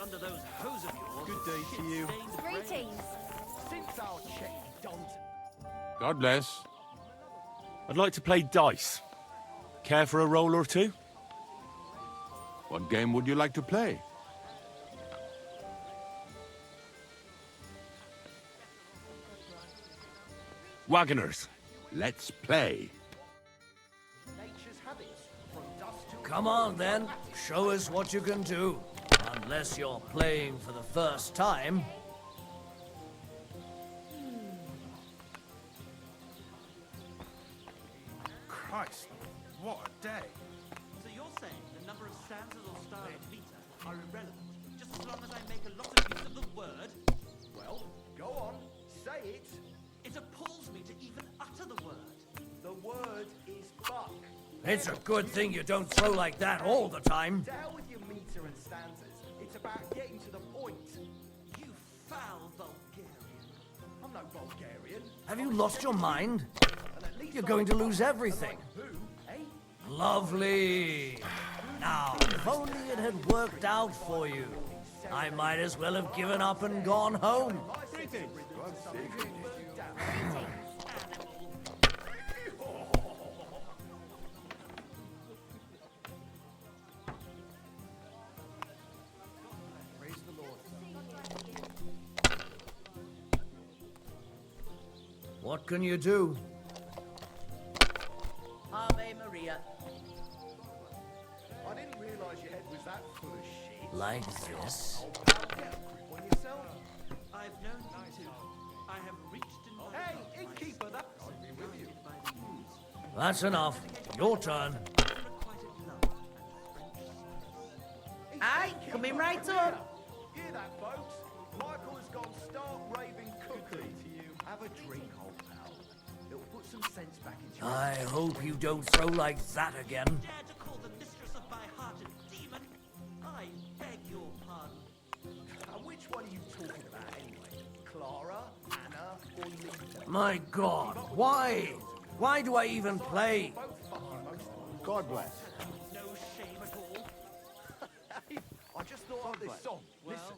under those hose of yours. Good day to you. Greetings. Since our check, don't. God bless. I'd like to play dice. Care for a roll or two? What game would you like to play? Wagoners. Let's play. Nature's habits from dusk till Come on then, show us what you can do. Unless you're playing for the first time. Christ, what a day. So you're saying the number of stanzas or style of meter are irrelevant, just as long as I make a lot of use of the word? Well, go on, say it. It appalls me to even utter the word. The word is fuck. It's a good thing you don't throw like that all the time. To hell with your meter and stanzas. It's about getting to the point. You foul Bulgarian. I'm no Bulgarian. Have you lost your mind? And at least You're I'm going to fuck. lose everything. Who, eh? Lovely. Now, if only it had worked out for you. I might as well have given up and gone home. Praise the Lord. What can you do? Ave Maria. I didn't realise your head was that full of shit. Like this? Old pal, get a grip on yourself. I've known you too. I have reached in my Hey, heart innkeeper, myself, that's me with you. guided by the muse, That's enough. Your turn. unrequited love and French. Aye, coming right up. Hear that, folks? Michael has gone stark raving cuckoo. Have a drink, old pal. It'll put some sense back into your I hope you don't throw like that again. Dare to call the mistress of my heart a demon? I beg your pardon. Which one are you talking about anyway? Clara, Anna, or Lita? My God, why? Why do I even play? Both fucking most of God bless. No shame at all. them. I just thought of this song. Listen.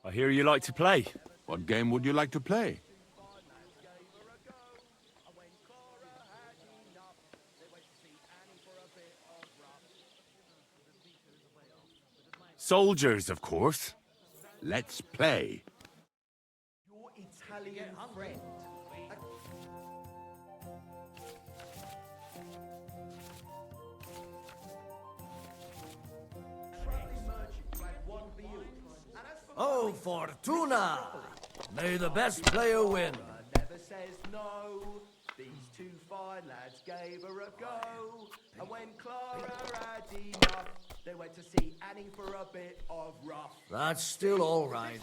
I hear you like to play. What game would you like to play? Soldiers, of course. Let's play. Your Italian friend. Traveling merchant who had one bill. And as for Oh, Fortuna! May the best player win. never says no. These two fine lads gave her a go. And when Clara had enough, they went to see Annie for a bit of rough. That's still all right.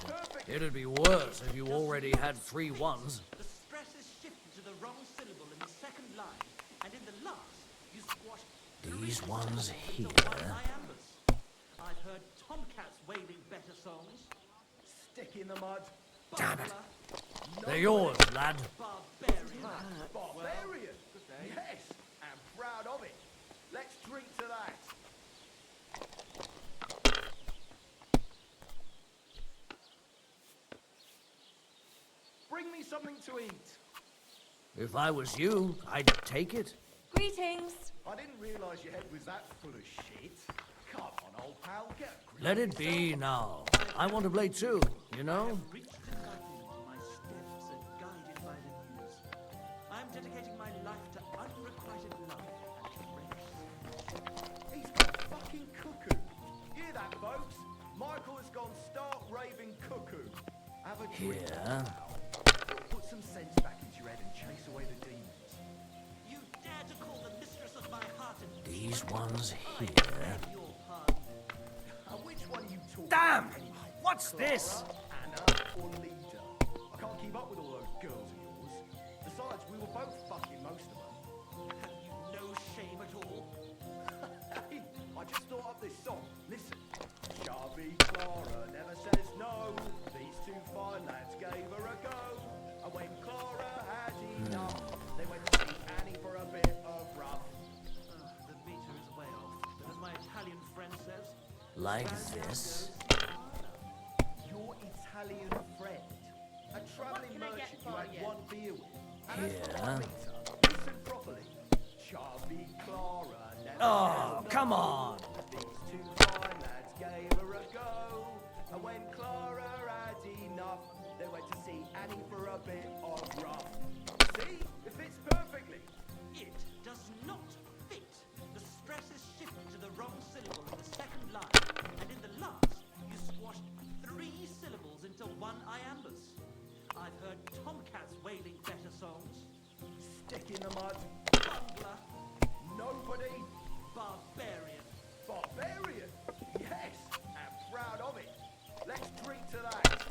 It'd be worse if you already had 3 ones. The stress is shifted to the wrong syllable in the second line, and in the last, you squash These ones here. iambus. I've heard tomcats wailing better songs. Stick in the mud. Damn it. They're yours, lad. Barbarian. Barbarian. Yes, and proud of it. Let's drink to that. Bring me something to eat. If I was you, I'd take it. Greetings. I didn't realise your head was that full of shit. Come on, old pal, get a grip. Let it be now. I want to play too, you know? Reached enlightenment, my steps are guided by the muse. I'm dedicating my life to unrequited love and grace. He's gone fucking cuckoo. Hear that, folks? Michael has gone stark raving cuckoo. Have a drink. Here. Put some sense back into your head and chase away the demons. You dare to call the mistress of my heart a These ones I here. beg your pardon. Which one are you talking Damn! about anyway? What's this? Anna or Lita? I can't keep up with all those girls of yours. Besides, we were both fucking most of them. Have you no shame at all? Hey, I just thought up this song. Listen. Shabby Clara never says no. These two fine lads gave her a go. And when Clara had enough, they went to see Annie for a bit of rough. The meter is way off, but as my Italian friend says, Like this. travelling can I get merchant you for had you? one beer with. And as for Yeah. my meter, listen properly. Chubby Clara never Oh, says come no. on. These two fine lads gave her a go. And when Clara had enough, they went to see Annie for a bit of rough. See? It fits perfectly. It does not fit. The stress is shifted to the wrong syllable in the second line, and in the last, you squashed 3 syllables into one iambus. I've heard tomcats wailing better songs. Stick in the mud. Bungler, Nobody. barbarian. Barbarian. Yes, and proud of it. Let's drink to that.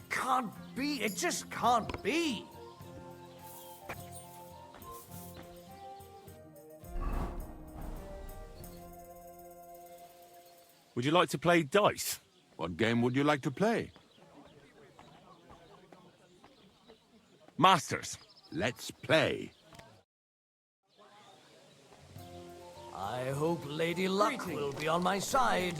Can't be. It just can't be. Would you like to play dice? What game would you like to play? Masters. Let's play. I hope Lady Luck will be on my side.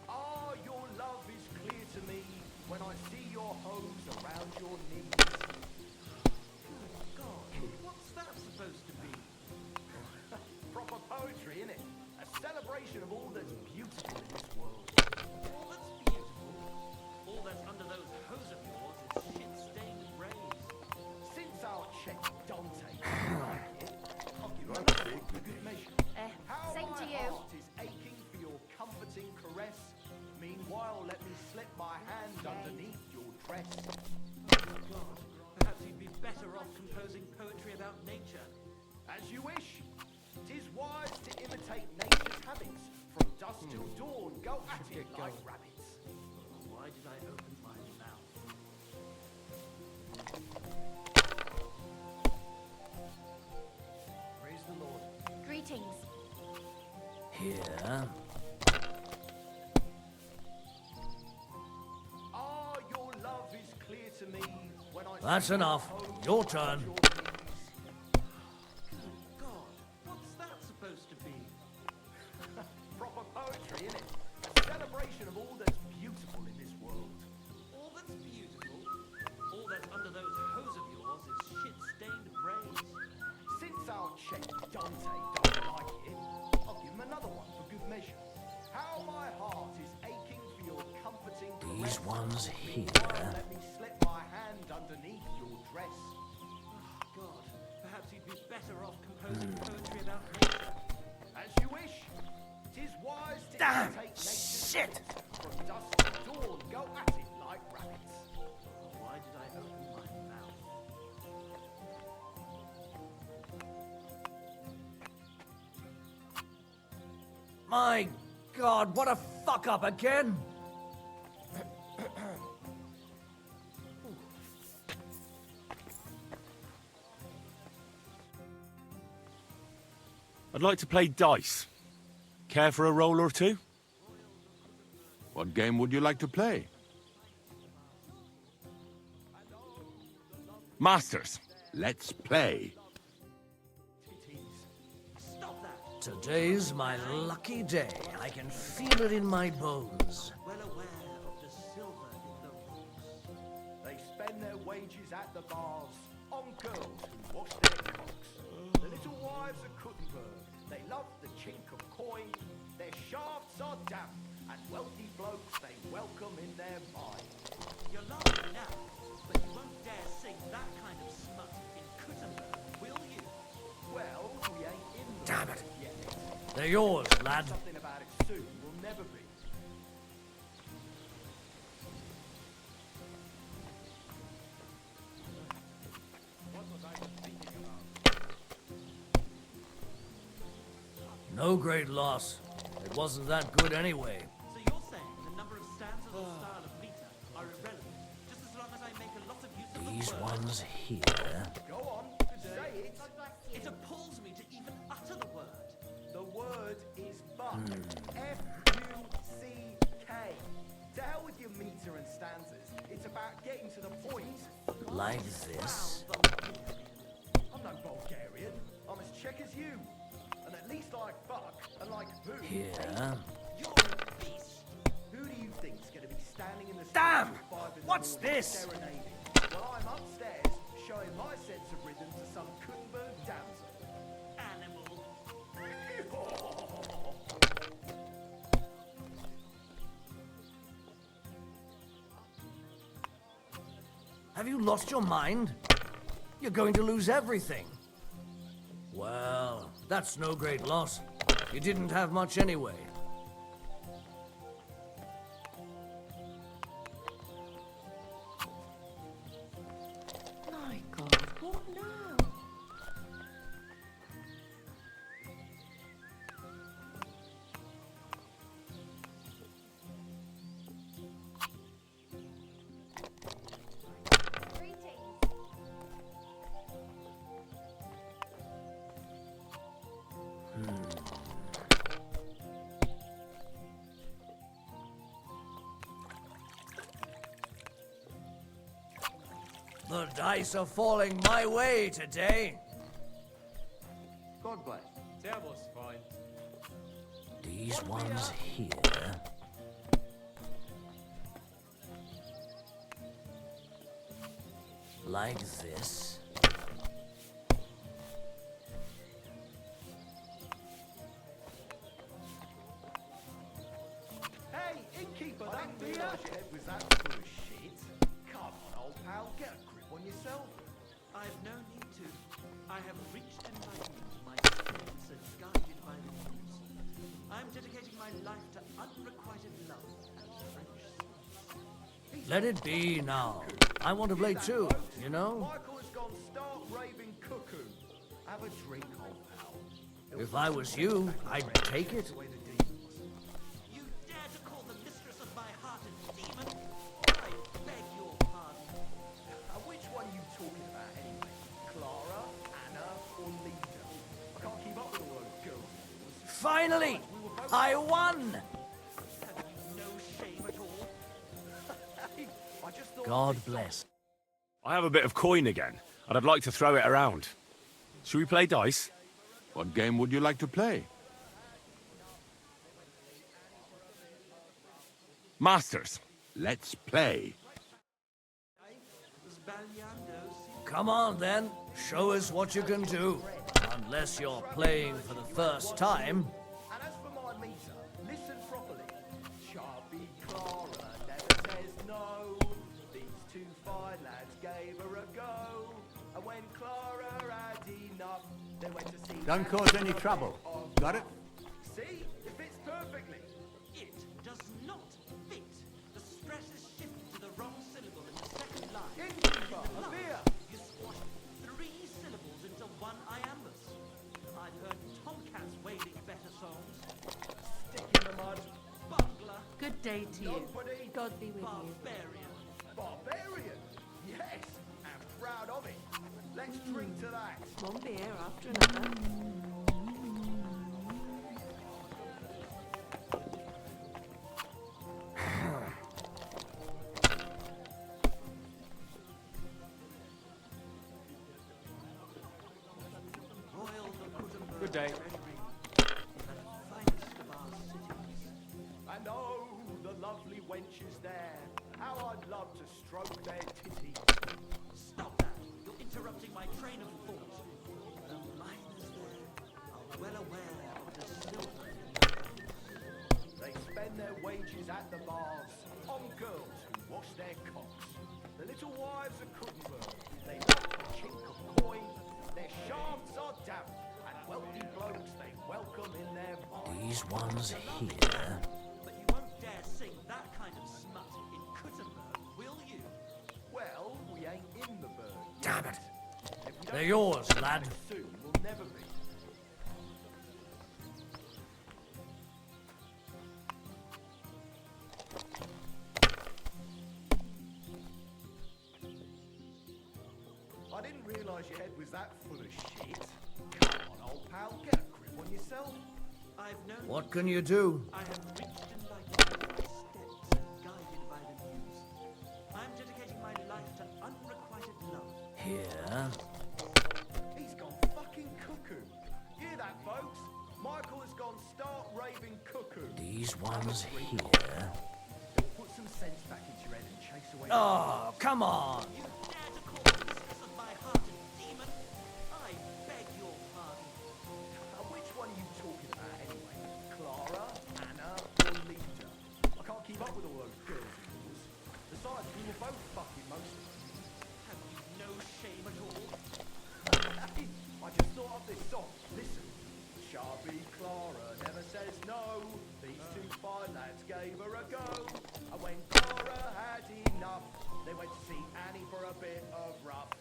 Ah, your love is clear to me when I see your hose around your knees. God, what's that supposed to be? Proper poetry, innit? A celebration of all that's beautiful in this world. All that's beautiful, all that's under those hose of yours is shit-stained rays. Since our check Dante, I'll give you another big good measure. How same my to you. heart is aching for your comforting caress. Meanwhile, let me slip my hand underneath your dress. God, perhaps you'd be better off composing poetry about nature. As you wish. 'Tis wise to imitate nature's habits. From dusk till dawn, go at it like rabbits. Why did I open my mouth? Praise the Lord. Greetings. Here. Ah, your love is clear to me when I That's see enough. hose Your around turn. your knees. God, what's that supposed to be? Proper poetry, innit? A celebration of all that's beautiful in this world. All that's beautiful, all that's under those hose of yours is shit-stained rays. Since our check Dante don't like it, I'll give him another one for good measure. How my heart is aching for your comforting These caress. ones here. Meanwhile, let me slip my hand underneath your dress. God, perhaps you'd be better off composing poetry about nature. As you wish. 'Tis wise to Damn, imitate nature's shit. habits. From dusk till dawn, go at it like rabbits. Why did I open my mouth? My God, what a fuck up again. I'd like to play dice. Care for a roll or two? What game would you like to play? Masters. Let's play. Stop that! Today's my lucky day. I can feel it in my bones. Well aware of the silver in the rocks. They spend their wages at the bars on girls who wash their cocks. The little wives of Kuttenberg, they love the chink of coin. Their shafts are damp, and wealthy blokes they welcome in their mind. You're laughing now, but you won't dare sing that kind of smut in Kuttenberg, will you? Well, we ain't in the Damn it. yet. They're yours, lad. Something about it soon will never be. What was I thinking about? No great loss. It wasn't that good anyway. So you're saying the number of stanzas or style of meter are irrelevant, just as long as I make a lot of use of These the word? ones here. Go on, say it. It appalls me to even utter the word. The word is fuck. F-U-C-K. your meter and stanzas. It's about getting to the point. Like this. I'm no Bulgarian. I'm as Czech as you. And at least I fuck. And like who? Here. You're a beast. Who do you think's gonna be standing in the street Damn! till 5 in the What's morning this? serenading? Well, I'm upstairs showing my sense of rhythm to some Kuttenberg damsel. Animal. Have you lost your mind? You're going to lose everything. Well, that's no great loss. You didn't have much anyway. My God, what now? The dice are falling my way today. God bless. Servus, Freund. These ones here. Like this. Hey, innkeeper, that beer! Was that full of shit? Come on, old pal, get a grip on yourself. I've no need to. I have reached enlightenment, my spirits are guided by the muse. I'm dedicating my life to unrequited love and friendship. Let it be now. I want to play too, you know? Michael has gone stark raving cuckoo. Have a drink, old pal. If I was you, I'd take it. Away the demons. You dare to call the mistress of my heart a demon? I beg your pardon. Which one are you talking about anyway? Clara, Anna, or Lisa? I can't keep up with all those girls. Finally! I won! Have you no shame at all? Hey, I just thought God bless. I have a bit of coin again, and I'd like to throw it around. Should we play dice? What game would you like to play? Masters. Let's play. Come on then, show us what you can do. Unless you're playing for the first time. And as for my meter, listen properly. Sharpie Clara never says no. These two fine lads gave her a go. And when Clara had enough, they went to see... Don't cause any trouble. Got it? See? It fits perfectly. It does not fit. The stress is shifted to the wrong syllable in the second line. Innkeeper, a beer. You squashed 3 syllables into one iambus. I've heard tomcats wailing better songs. Stick in the mud. Bungler, Good day to you. Nobody. God be with you. barbarian. Barbarian. Yes, and proud of it. Let's drink to that. One beer after another. Royal Kuttenberg Good day. treasury. The finest of our cities. And oh, the lovely wenches there. How I'd love to stroke their titties. Stop that! You're interrupting my train of thought. The miners there are well aware of the silver. They spend their wages at the bars on girls who wash their cocks. The little wives of Kuttenberg, they love the chink of coin. Their shafts are damp, and wealthy blokes they welcome in their minds. These ones here. But you won't dare sing that kind of smut in Kuttenberg, will you? Well, we ain't in the bird. Damn it. If we don't They're yours, lad. soon, we'll never be. I didn't realise your head was that full of shit. Come on, old pal, get a grip on yourself. I've known What can you do? I have reached enlightenment by steps and guided by the an unrequited love. Here. He's gone fucking cuckoo. Hear that, folks? Michael has gone stark raving cuckoo. These ones here. Put some sense back into your head and chase away. Oh, come on. You dare to call the mistress of my heart a demon? I beg your pardon. Which one are you talking about anyway? Clara, Anna, or Lita? I can't keep up with all those girls of yours. Besides, we were both fucking most of them. Have you no shame at all? I just thought of this song. Listen. Shabby Clara never says no. These two fine lads gave her a go. And when Clara had enough, they went to see Annie for a bit of rough.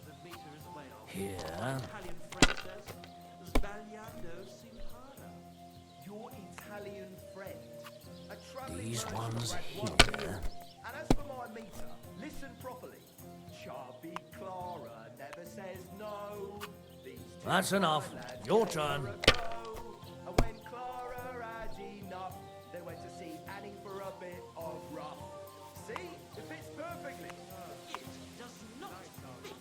The meter is way off. Here. Italian friend says, sbagliando si impara. Your Italian friend. A travelling These merchant ones who had one here. meal. And as for my meter, listen properly. Chubby Clara never says no. These two That's enough. fine lads Your gave turn. her a go. And when Clara had enough, they went to see Annie for a bit of rough. See? It fits perfectly. It does not fit.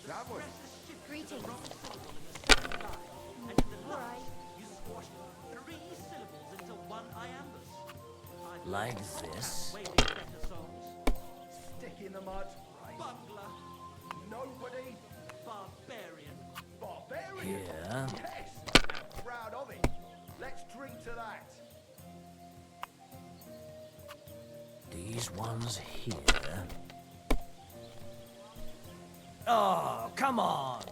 The That one. stress is shifted to Greetings. the wrong syllable in the second line. And in the last, you squashed 3 syllables into one iambus. I've Like got this. way better songs. Stick in the mud. Right. Bungler, Nobody. barbarian. Barbarian. Here. Yes. I'm proud of it. Let's drink to that. These ones here. Oh, come on.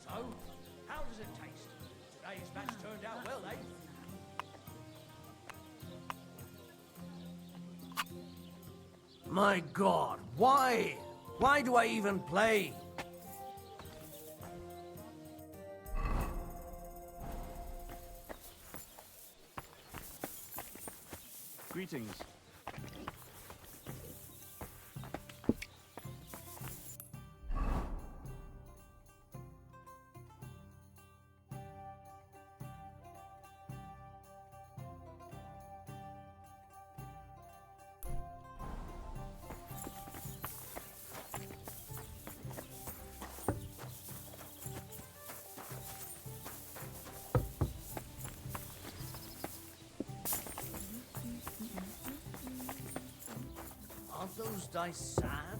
So, how does it taste? Today's match turned out well, eh? My God, why? Why do I even play? Greetings. Aren't those dice sad?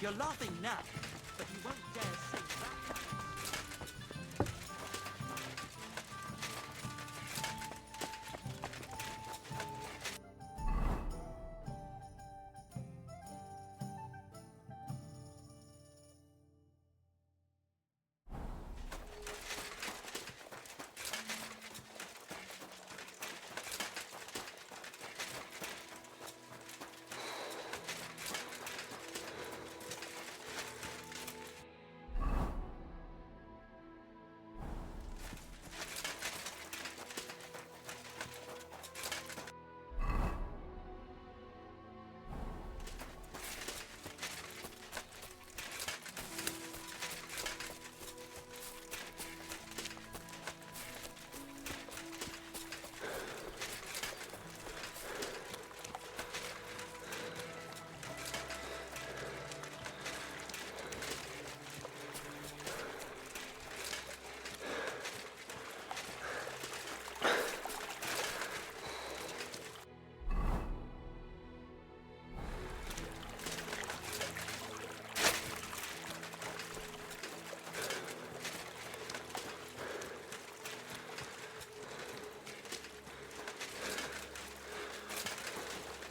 You're laughing now, but you won't dare say that.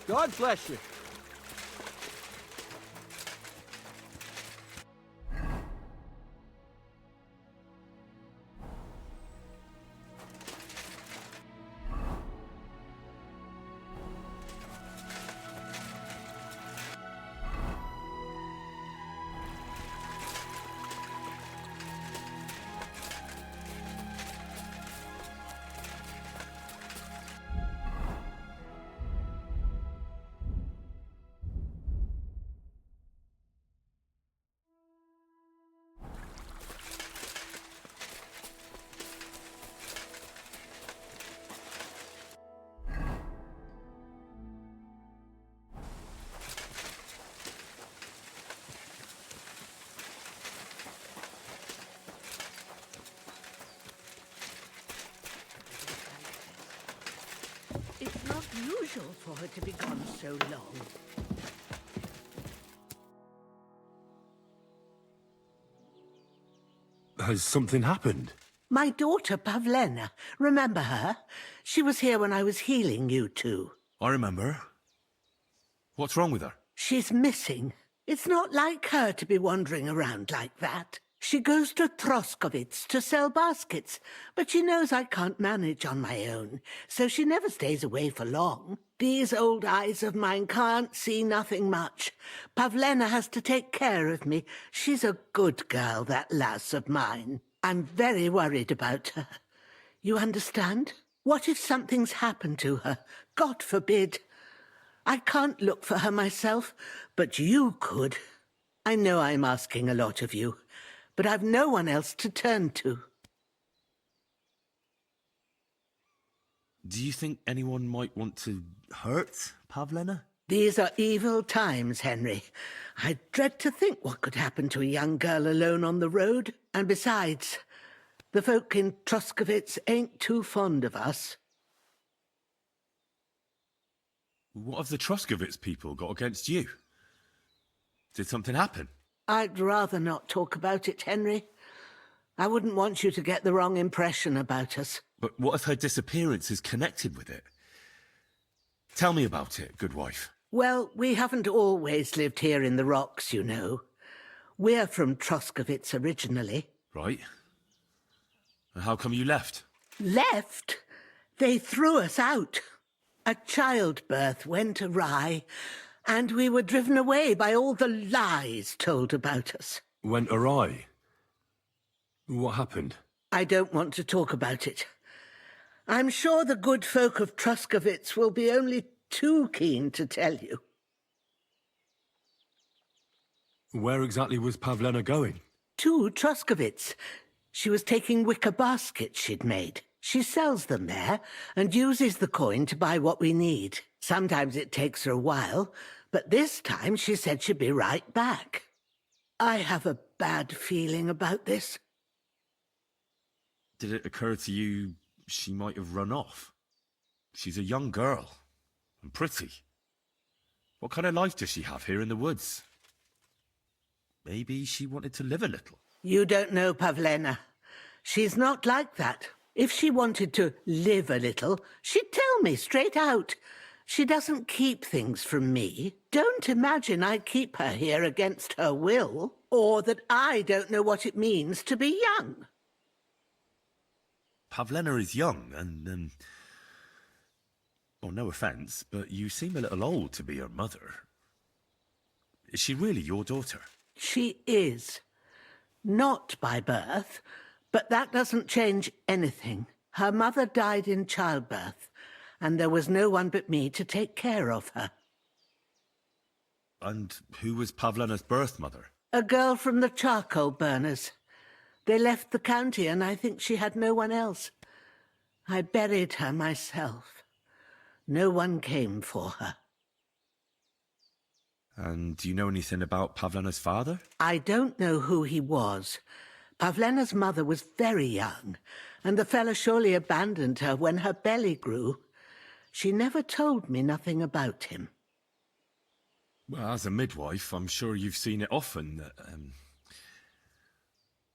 God bless you. It's not usual for her to be gone so long. Has something happened? My daughter, Pavlena, remember her? She was here when I was healing you two. I remember her. What's wrong with her? She's missing. It's not like her to be wandering around like that. She goes to Troskovitz to sell baskets, but she knows I can't manage on my own, so she never stays away for long. These old eyes of mine can't see nothing much. Pavlena has to take care of me. She's a good girl, that lass of mine. I'm very worried about her. You understand? What if something's happened to her? God forbid. I can't look for her myself, but you could. I know I'm asking a lot of you, but I've no one else to turn to. Do you think anyone might want to hurt Pavlena? These are evil times, Henry. I dread to think what could happen to a young girl alone on the road. And besides, the folk in Troskovitz ain't too fond of us. What have the Troskovitz people got against you? Did something happen? I'd rather not talk about it, Henry. I wouldn't want you to get the wrong impression about us. But what if her disappearance is connected with it? Tell me about it, good wife. Well, we haven't always lived here in the rocks, you know. We're from Troskovitz originally. Right. And how come you left? Left? They threw us out. A childbirth went awry, and we were driven away by all the lies told about us. Went awry? What happened? I don't want to talk about it. I'm sure the good folk of Troskovitz will be only too keen to tell you. Where exactly was Pavlena going? To Troskovitz. She was taking wicker baskets she'd made. She sells them there and uses the coin to buy what we need. Sometimes it takes her a while, but this time she said she'd be right back. I have a bad feeling about this. Did it occur to you she might have run off? She's a young girl and pretty. What kind of life does she have here in the woods? Maybe she wanted to live a little. You don't know Pavlena. She's not like that. If she wanted to live a little, she'd tell me straight out. She doesn't keep things from me. Don't imagine I keep her here against her will, or that I don't know what it means to be young. Pavlena is young and, well, no offence, but you seem a little old to be her mother. Is she really your daughter? She is. Not by birth, but that doesn't change anything. Her mother died in childbirth, and there was no one but me to take care of her. And who was Pavlena's birth mother? A girl from the charcoal burners. They left the county, and I think she had no one else. I buried her myself. No one came for her. And do you know anything about Pavlena's father? I don't know who he was. Pavlena's mother was very young, and the fella surely abandoned her when her belly grew. She never told me nothing about him. Well, as a midwife, I'm sure you've seen it often that,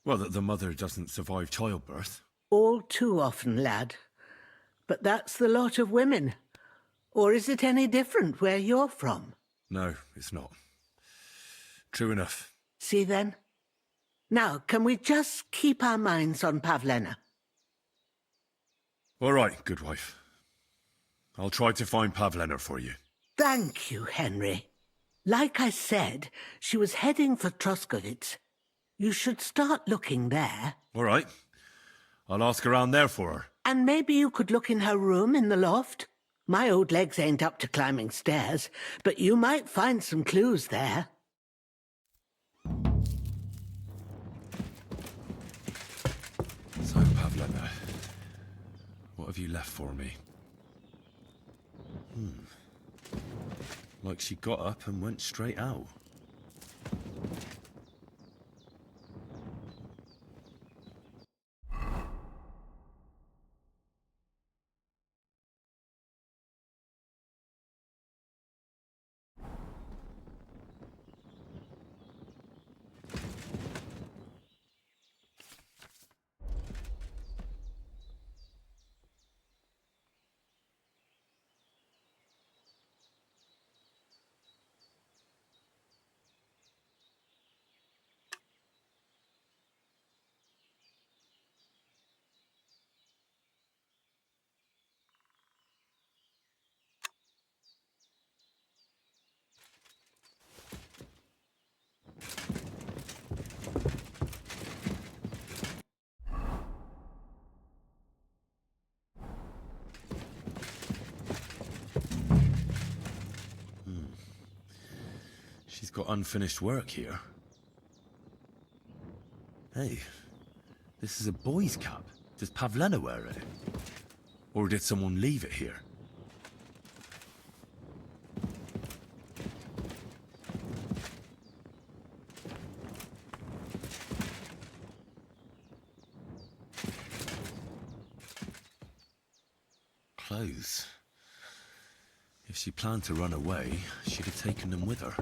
that the mother doesn't survive childbirth. All too often, lad. But that's the lot of women. Or is it any different where you're from? No, it's not. True enough. See then? Now, can we just keep our minds on Pavlena? All right, good wife. I'll try to find Pavlena for you. Thank you, Henry. Like I said, she was heading for Troskovitz. You should start looking there. All right. I'll ask around there for her. And maybe you could look in her room in the loft. My old legs ain't up to climbing stairs, but you might find some clues there. So, Pavlena, what have you left for me? Like she got up and went straight out. She's got unfinished work here. Hey, this is a boy's cap. Does Pavlena wear it? Or did someone leave it here? Clothes. If she planned to run away, she'd have taken them with her.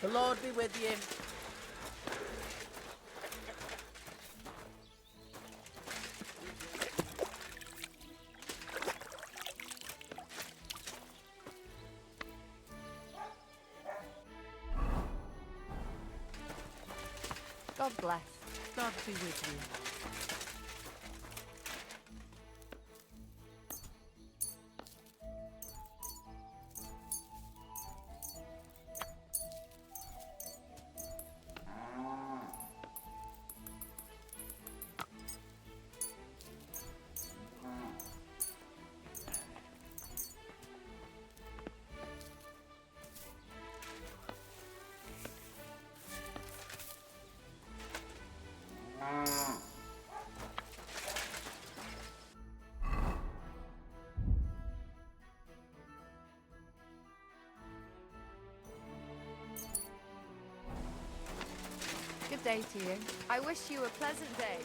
The Lord be with you. God bless. God be with you. Good day to you. I wish you a pleasant day.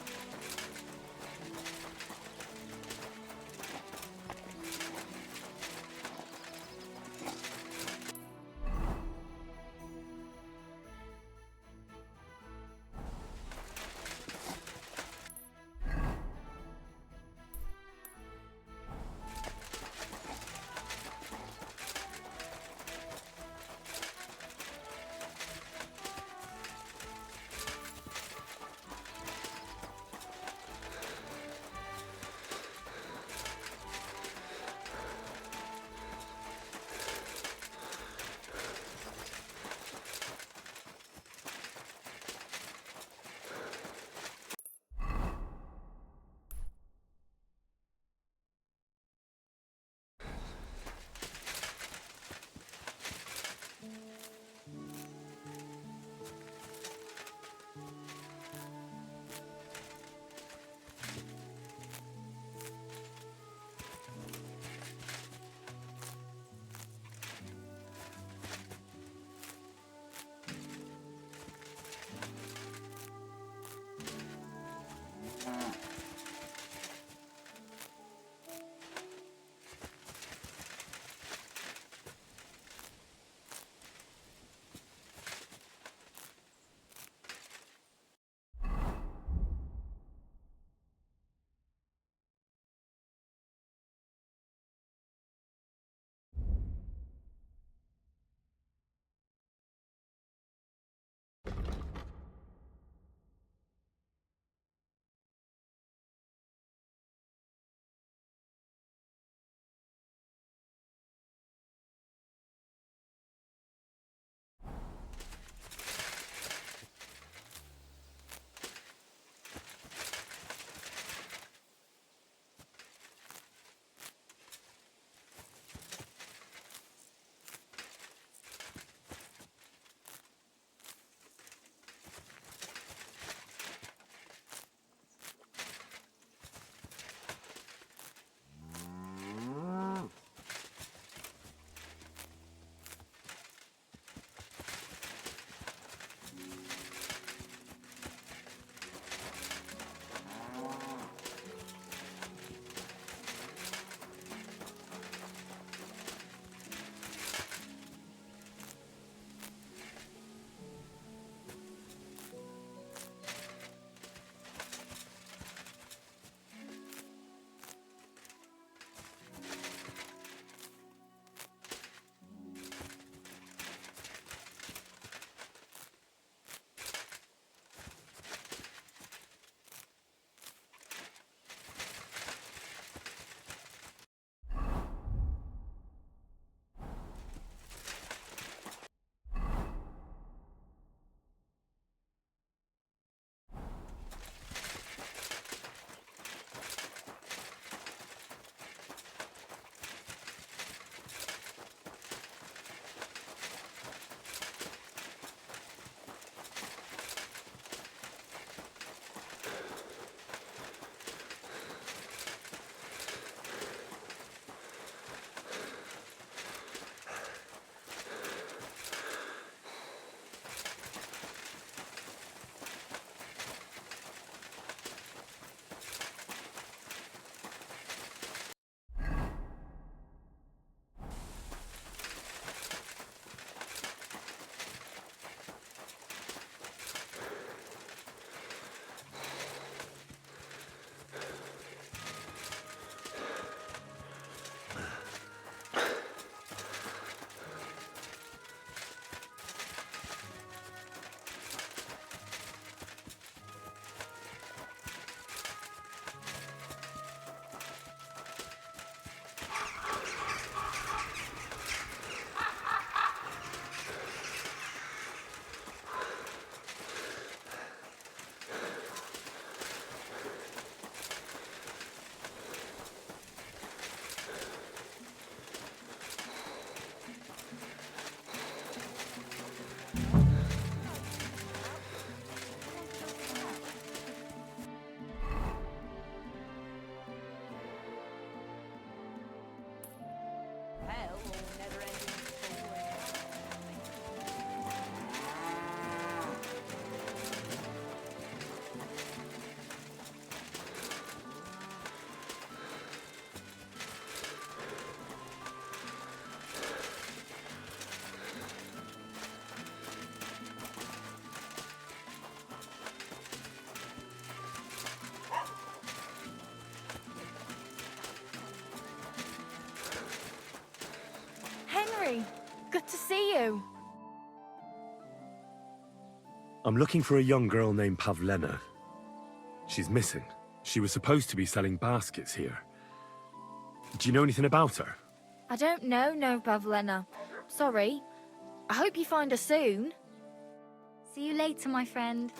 Good to see you. I'm looking for a young girl named Pavlena. She's missing. She was supposed to be selling baskets here. Do you know anything about her? I don't know, no, Pavlena. Sorry. I hope you find her soon. See you later, my friend.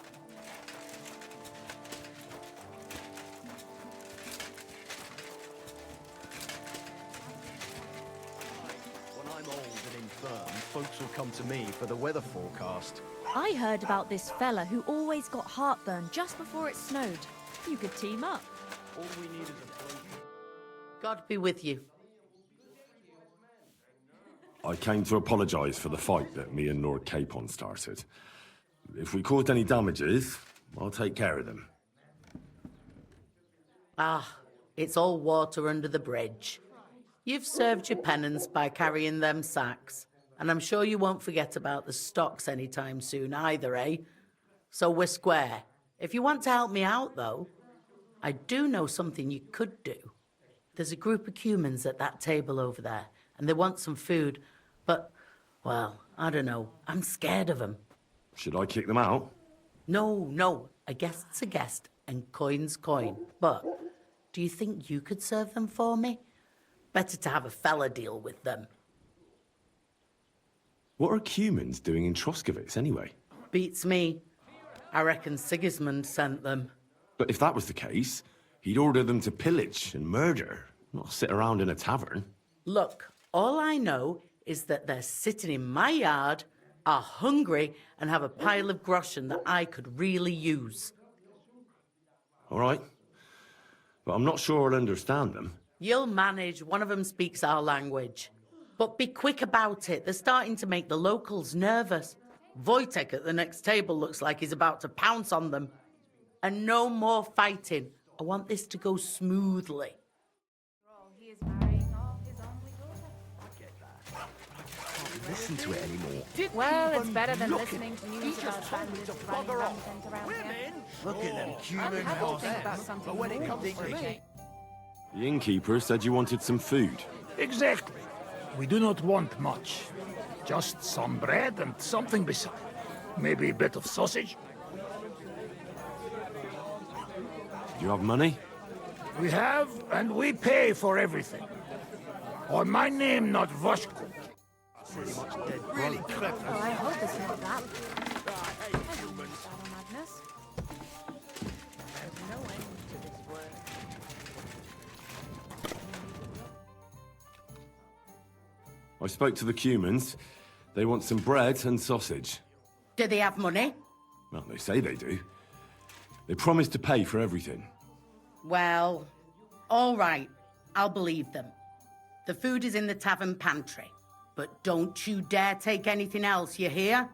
When I'm old and infirm, folks will come to me for the weather forecast. I heard about this fella who always got heartburn just before it snowed. You could team up. All we need is a bloke. God be with you. I came to apologise for the fight that me and Lord Capon started. If we caused any damages, I'll take care of them. Ah, it's all water under the bridge. You've served your penance by carrying them sacks, and I'm sure you won't forget about the stocks anytime soon either, eh? So we're square. If you want to help me out, though, I do know something you could do. There's a group of humans at that table over there, and they want some food, but, well, I don't know. I'm scared of them. Should I kick them out? No, a guest's a guest, and coin's coin. But do you think you could serve them for me? Better to have a fella deal with them. What are humans doing in Troskovitz, anyway? Beats me. I reckon Sigismund sent them. But if that was the case, he'd order them to pillage and murder, not sit around in a tavern. Look, all I know is that they're sitting in my yard, are hungry, and have a pile of groschen that I could really use. All right. But I'm not sure I'll understand them. You'll manage. One of them speaks our language. But be quick about it. They're starting to make the locals nervous. Wojtek at the next table looks like he's about to pounce on them. And no more fighting. I want this to go smoothly. He is marrying off his only daughter. Listen to it anymore. Well, it's better than listening to news about bandits running rampant around here. Look at them I'm human happy to think about something But when it more comes to intriguing. The innkeeper said you wanted some food. Exactly. We do not want much. Just some bread and something beside. Maybe a bit of sausage. Do you have money? We have, and we pay for everything. Or my name not Voshko. really clever. Oh, I hope it's not that. Madness. There's no end to this work. I spoke to the Cumans. They want some bread and sausage. Do they have money? Well, they say they do. They promised to pay for everything. Well, all right. I'll believe them. The food is in the tavern pantry. But don't you dare take anything else, you hear?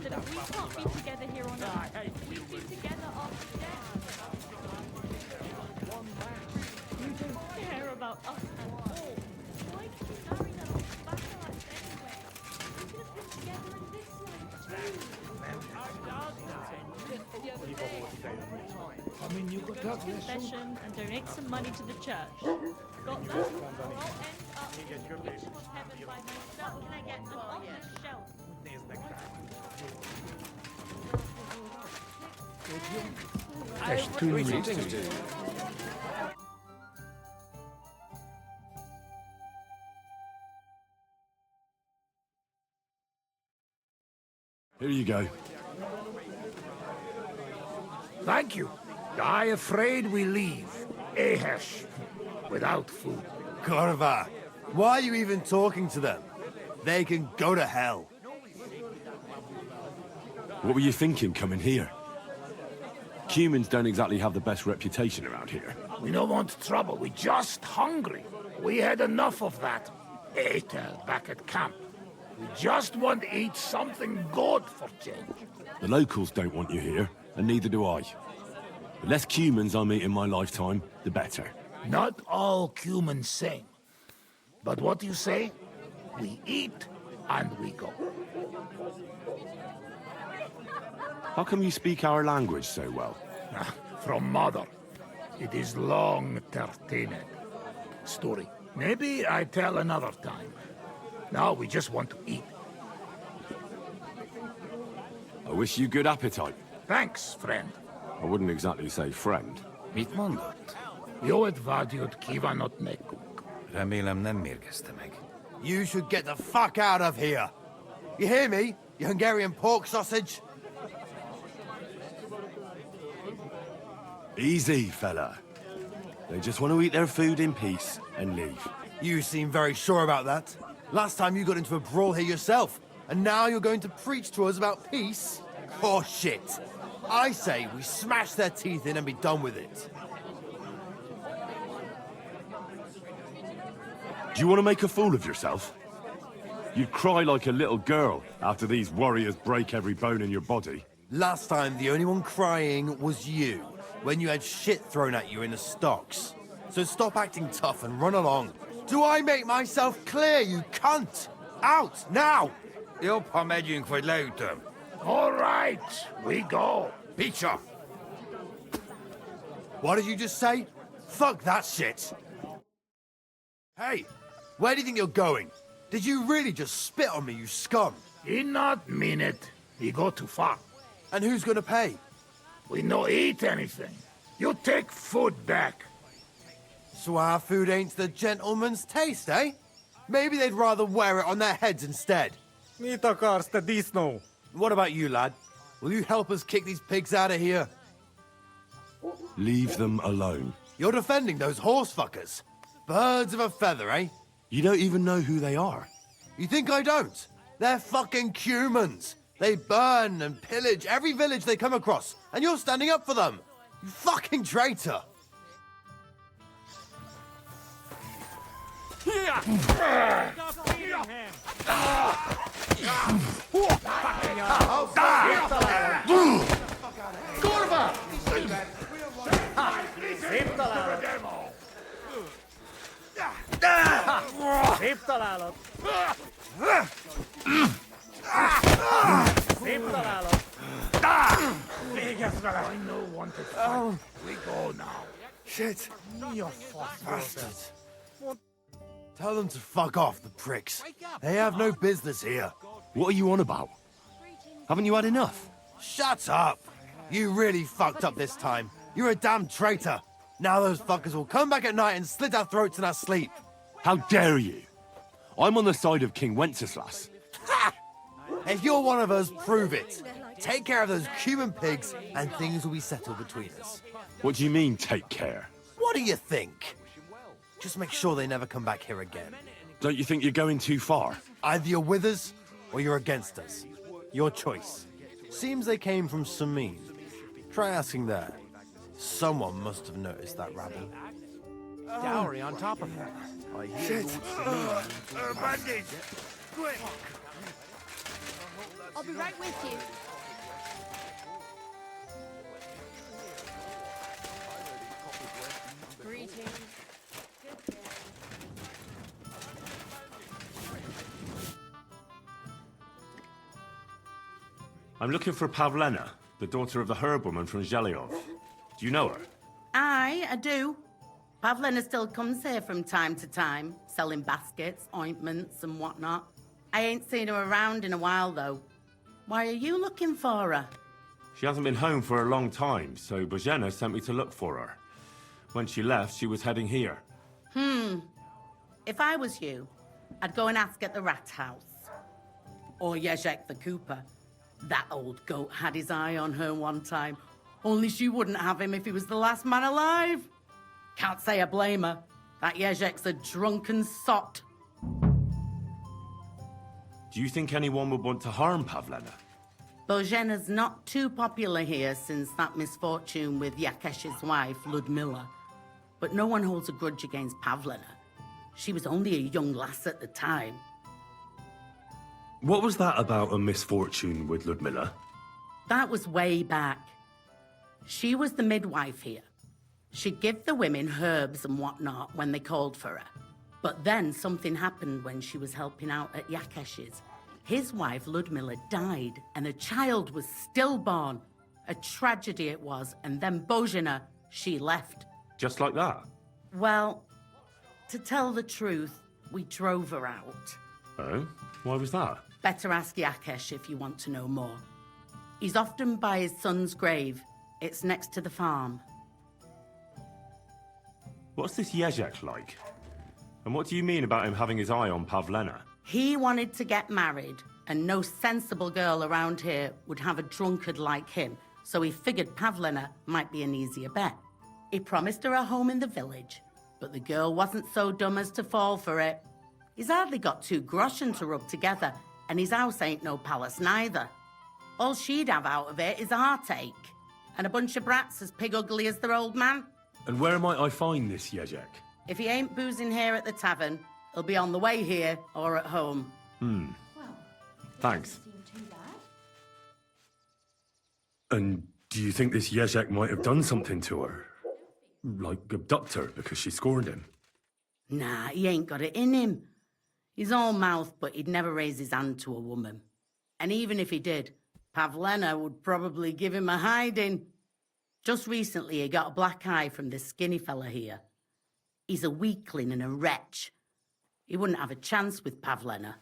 That we can't be together here on earth. We'd be together after death. You don't care about us at all. Why did you marry them off back at us anyway? We could have been together in this life too. I mean, you got Go that. to confession and donate some money to the church. Got that? Or I'll end up in the kingdom of heaven by myself. Can I get an on this shelf? There's too many. Here you go. Thank you. I afraid we leave. Ahesh. Without food. Corva, why are you even talking to them? They can go to hell. What were you thinking coming here? Cumans don't exactly have the best reputation around here. We don't want trouble. We just hungry. We had enough of that. Etel back at camp. We just want to eat something good for change. The locals don't want you here, and neither do I. The less Cumans I meet in my lifetime, the better. Not all humans same. But what you say? We eat and we go. How come you speak our language so well? From mother. It is long, Tertine. Story. Maybe I tell another time. Now we just want to eat. I wish you good appetite. Thanks, friend. I wouldn't exactly say friend. Mit mondott? Jót vágyott kívánott nekünk. Remélem nem mérgezte meg. You should get the fuck out of here. You hear me, you Hungarian pork sausage? Easy, fella. They just want to eat their food in peace and leave. You seem very sure about that. Last time you got into a brawl here yourself, and now you're going to preach to us about peace? Oh shit. I say we smash their teeth in and be done with it. Do you want to make a fool of yourself? You'd cry like a little girl after these warriors break every bone in your body. Last time, the only one crying was you, when you had shit thrown at you in the stocks. So stop acting tough and run along. Do I make myself clear, you cunt? Out, now! Jobb, ha megyünk, vagy leütöm. All right, we go. Peacher! What did you just say? Fuck that shit! Hey, where do you think you're going? Did you really just spit on me, you scum? He not mean it. He go too far. And who's gonna pay? We no eat anything. You take food back. So our food ain't the gentleman's taste, eh? Maybe they'd rather wear it on their heads instead. Mit akarsz, te disznó? What about you, lad? Will you help us kick these pigs out of here? Leave them alone. You're defending those horse fuckers. Birds of a feather, eh? You don't even know who they are. You think I don't? They're fucking humans. They burn and pillage every village they come across, and you're standing up for them. You fucking traitor. Szép találat! Szép találat! Végezz vele! I know want to fight. We go now. Shit. Mi a fasz Bastards. Tell them to fuck off, the pricks. They have no business here. What are you on about? Haven't you had enough? Shut up! You really fucked up this time. You're a damn traitor. Now those fuckers will come back at night and slit our throats in our sleep. How dare you? I'm on the side of King Wenceslas. Ha! If you're one of us, prove it. Take care of those Cuban pigs, and things will be settled between us. What do you mean, take care? What do you think? Just make sure they never come back here again. Don't you think you're going too far? Either you're with us, or you're against us. Your choice. Seems they came from Samin. Try asking there. Someone must have noticed that rabble. Dowry on top of her. Shit! Bandage! Quick! I'll be right with you. Greetings. I'm looking for Pavlena, the daughter of the herb-woman from Zhelyov. Do you know her? Aye, I do. Pavlina still comes here from time to time, selling baskets, ointments, and whatnot. I ain't seen her around in a while, though. Why are you looking for her? She hasn't been home for a long time, so Bozhena sent me to look for her. When she left, she was heading here. If I was you, I'd go and ask at the rat house. Or Jezek the Cooper. That old goat had his eye on her one time. Only she wouldn't have him if he was the last man alive. Can't say I blame her. That Jezek's a drunken sot. Do you think anyone would want to harm Pavlena? Bozhena's not too popular here since that misfortune with Yakesh's wife, Ludmilla. But no one holds a grudge against Pavlena. She was only a young lass at the time. What was that about a misfortune with Ludmilla? That was way back. She was the midwife here. She'd give the women herbs and whatnot when they called for her. But then something happened when she was helping out at Yakesh's. His wife Ludmilla died and a child was stillborn. A tragedy it was, and then Bozhina, she left. Just like that? Well, to tell the truth, we drove her out. Oh? Why was that? Better ask Yakesh if you want to know more. He's often by his son's grave. It's next to the farm. What's this Yezhek like? And what do you mean about him having his eye on Pavlena? He wanted to get married, and no sensible girl around here would have a drunkard like him, so he figured Pavlena might be an easier bet. He promised her a home in the village, but the girl wasn't so dumb as to fall for it. He's hardly got 2 groschen to rub together, and his house ain't no palace neither. All she'd have out of it is a heartache, and a bunch of brats as pig ugly as their old man. And where might I find this Yezhek? If he ain't boozing here at the tavern, he'll be on the way here or at home. Thanks. And do you think this Yezhek might have done something to her? Like abduct her because she scorned him? Nah, he ain't got it in him. He's all mouth, but he'd never raise his hand to a woman. And even if he did, Pavlena would probably give him a hiding. Just recently, he got a black eye from this skinny fella here. He's a weakling and a wretch. He wouldn't have a chance with Pavlena.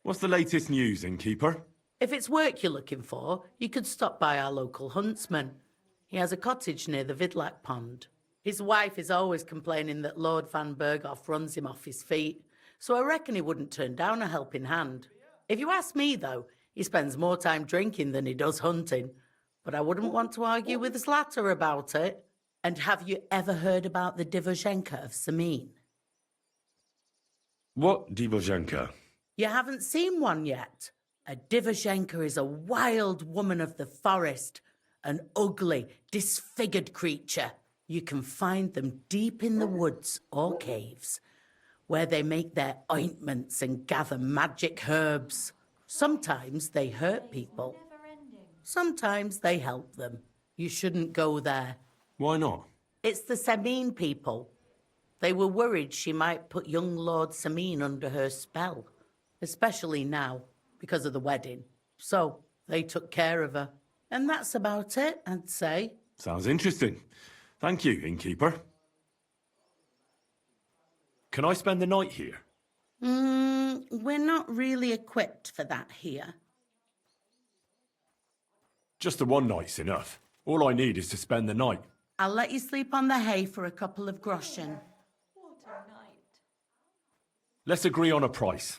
What's the latest news, innkeeper? If it's work you're looking for, you could stop by our local huntsman. He has a cottage near the Vidlak pond. His wife is always complaining that Lord Van Berghoff runs him off his feet, so I reckon he wouldn't turn down a helping hand. If you ask me, though, he spends more time drinking than he does hunting, but I wouldn't want to argue with Zlata about it. And have you ever heard about the Divozhenka of Samin? What Divozhenka? You haven't seen one yet. A Divozhenka is a wild woman of the forest, an ugly, disfigured creature. You can find them deep in the woods or caves, where they make their ointments and gather magic herbs. Sometimes they hurt people. Sometimes they help them. You shouldn't go there. Why not? It's the Samin people. They were worried she might put young Lord Samin under her spell, especially now, because of the wedding. So they took care of her. And that's about it, I'd say. Sounds interesting. Thank you, innkeeper. Can I spend the night here? We're not really equipped for that here. Just the one night's enough. All I need is to spend the night. I'll let you sleep on the hay for a couple of groschen. What a night. Let's agree on a price.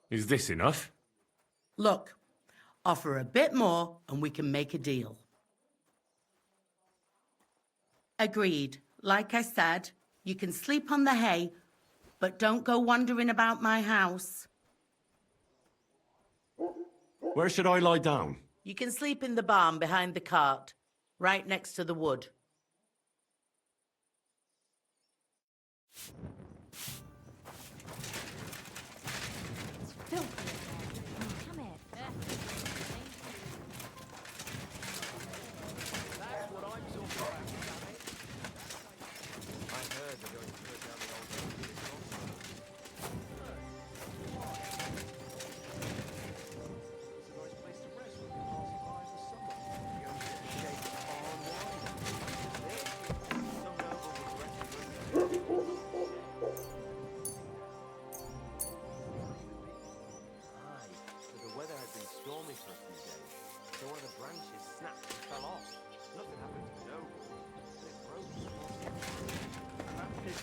Is this enough? Look, offer a bit more and we can make a deal. Agreed. Like I said, you can sleep on the hay, but don't go wandering about my house. Where should I lie down? You can sleep in the barn behind the cart, right next to the wood. Come here.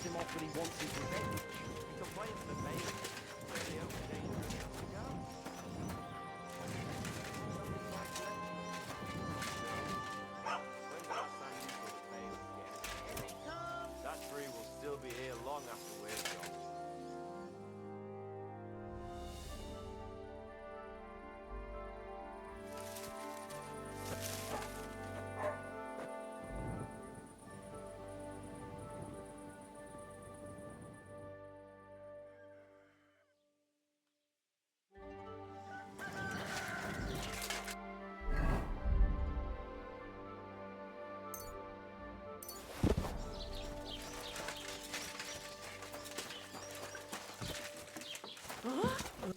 Him off when he wants his revenge. He complains that maybe where the only danger he has to go. That tree will still be here long after we're gone.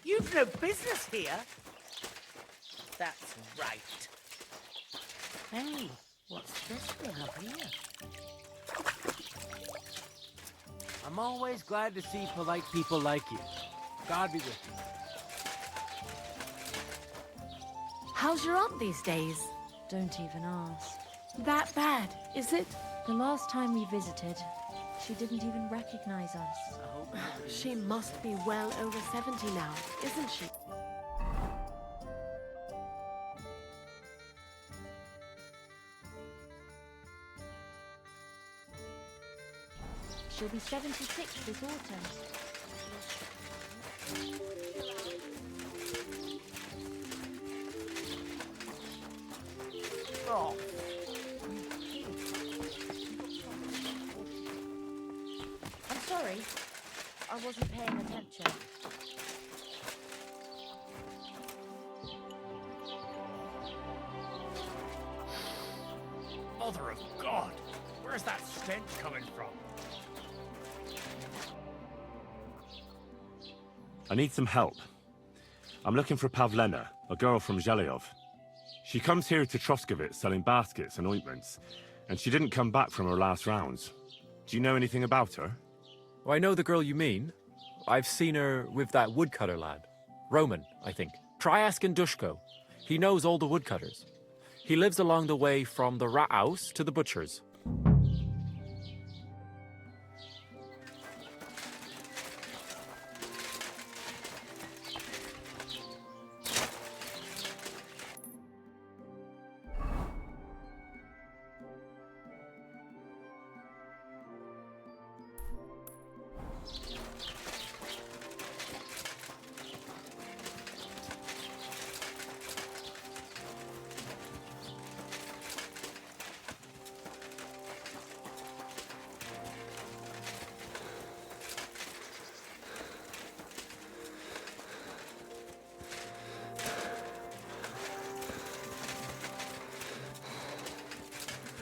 You've no business here. That's right. Hey, what's this we have here? I'm always glad to see polite people like you. God be with you. How's your aunt these days? Don't even ask. That bad, is it? The last time we visited, she didn't even recognize us. She must be well over 70 now, isn't she? She'll be 76 this autumn. Oh. I'm sorry. I wasn't paying attention. Mother of God! Where's that stench coming from? I need some help. I'm looking for Pavlena, a girl from Zhelyov. She comes here to Troskovitz selling baskets and ointments, and she didn't come back from her last rounds. Do you know anything about her? Oh, I know the girl you mean. I've seen her with that woodcutter lad. Roman, I think. Try asking Dushko. He knows all the woodcutters. He lives along the way from the rat house to the butcher's.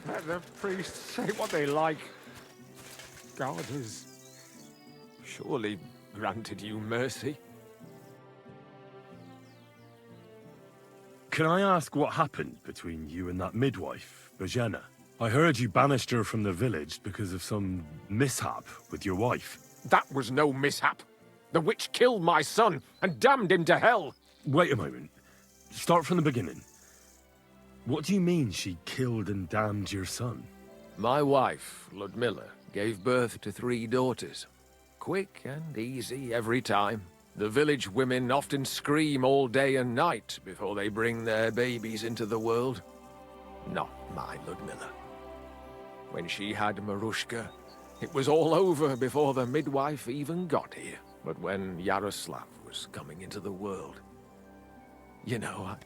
Let the priests say what they like. God has surely granted you mercy. Can I ask what happened between you and that midwife, Bozhena? I heard you banished her from the village because of some mishap with your wife. That was no mishap. The witch killed my son and damned him to hell. Wait a moment. Start from the beginning. What do you mean she killed and damned your son? My wife, Ludmilla, gave birth to 3 daughters. Quick and easy every time. The village women often scream all day and night before they bring their babies into the world. Not my Ludmilla. When she had Marushka, it was all over before the midwife even got here. But when Yaroslav was coming into the world, you know,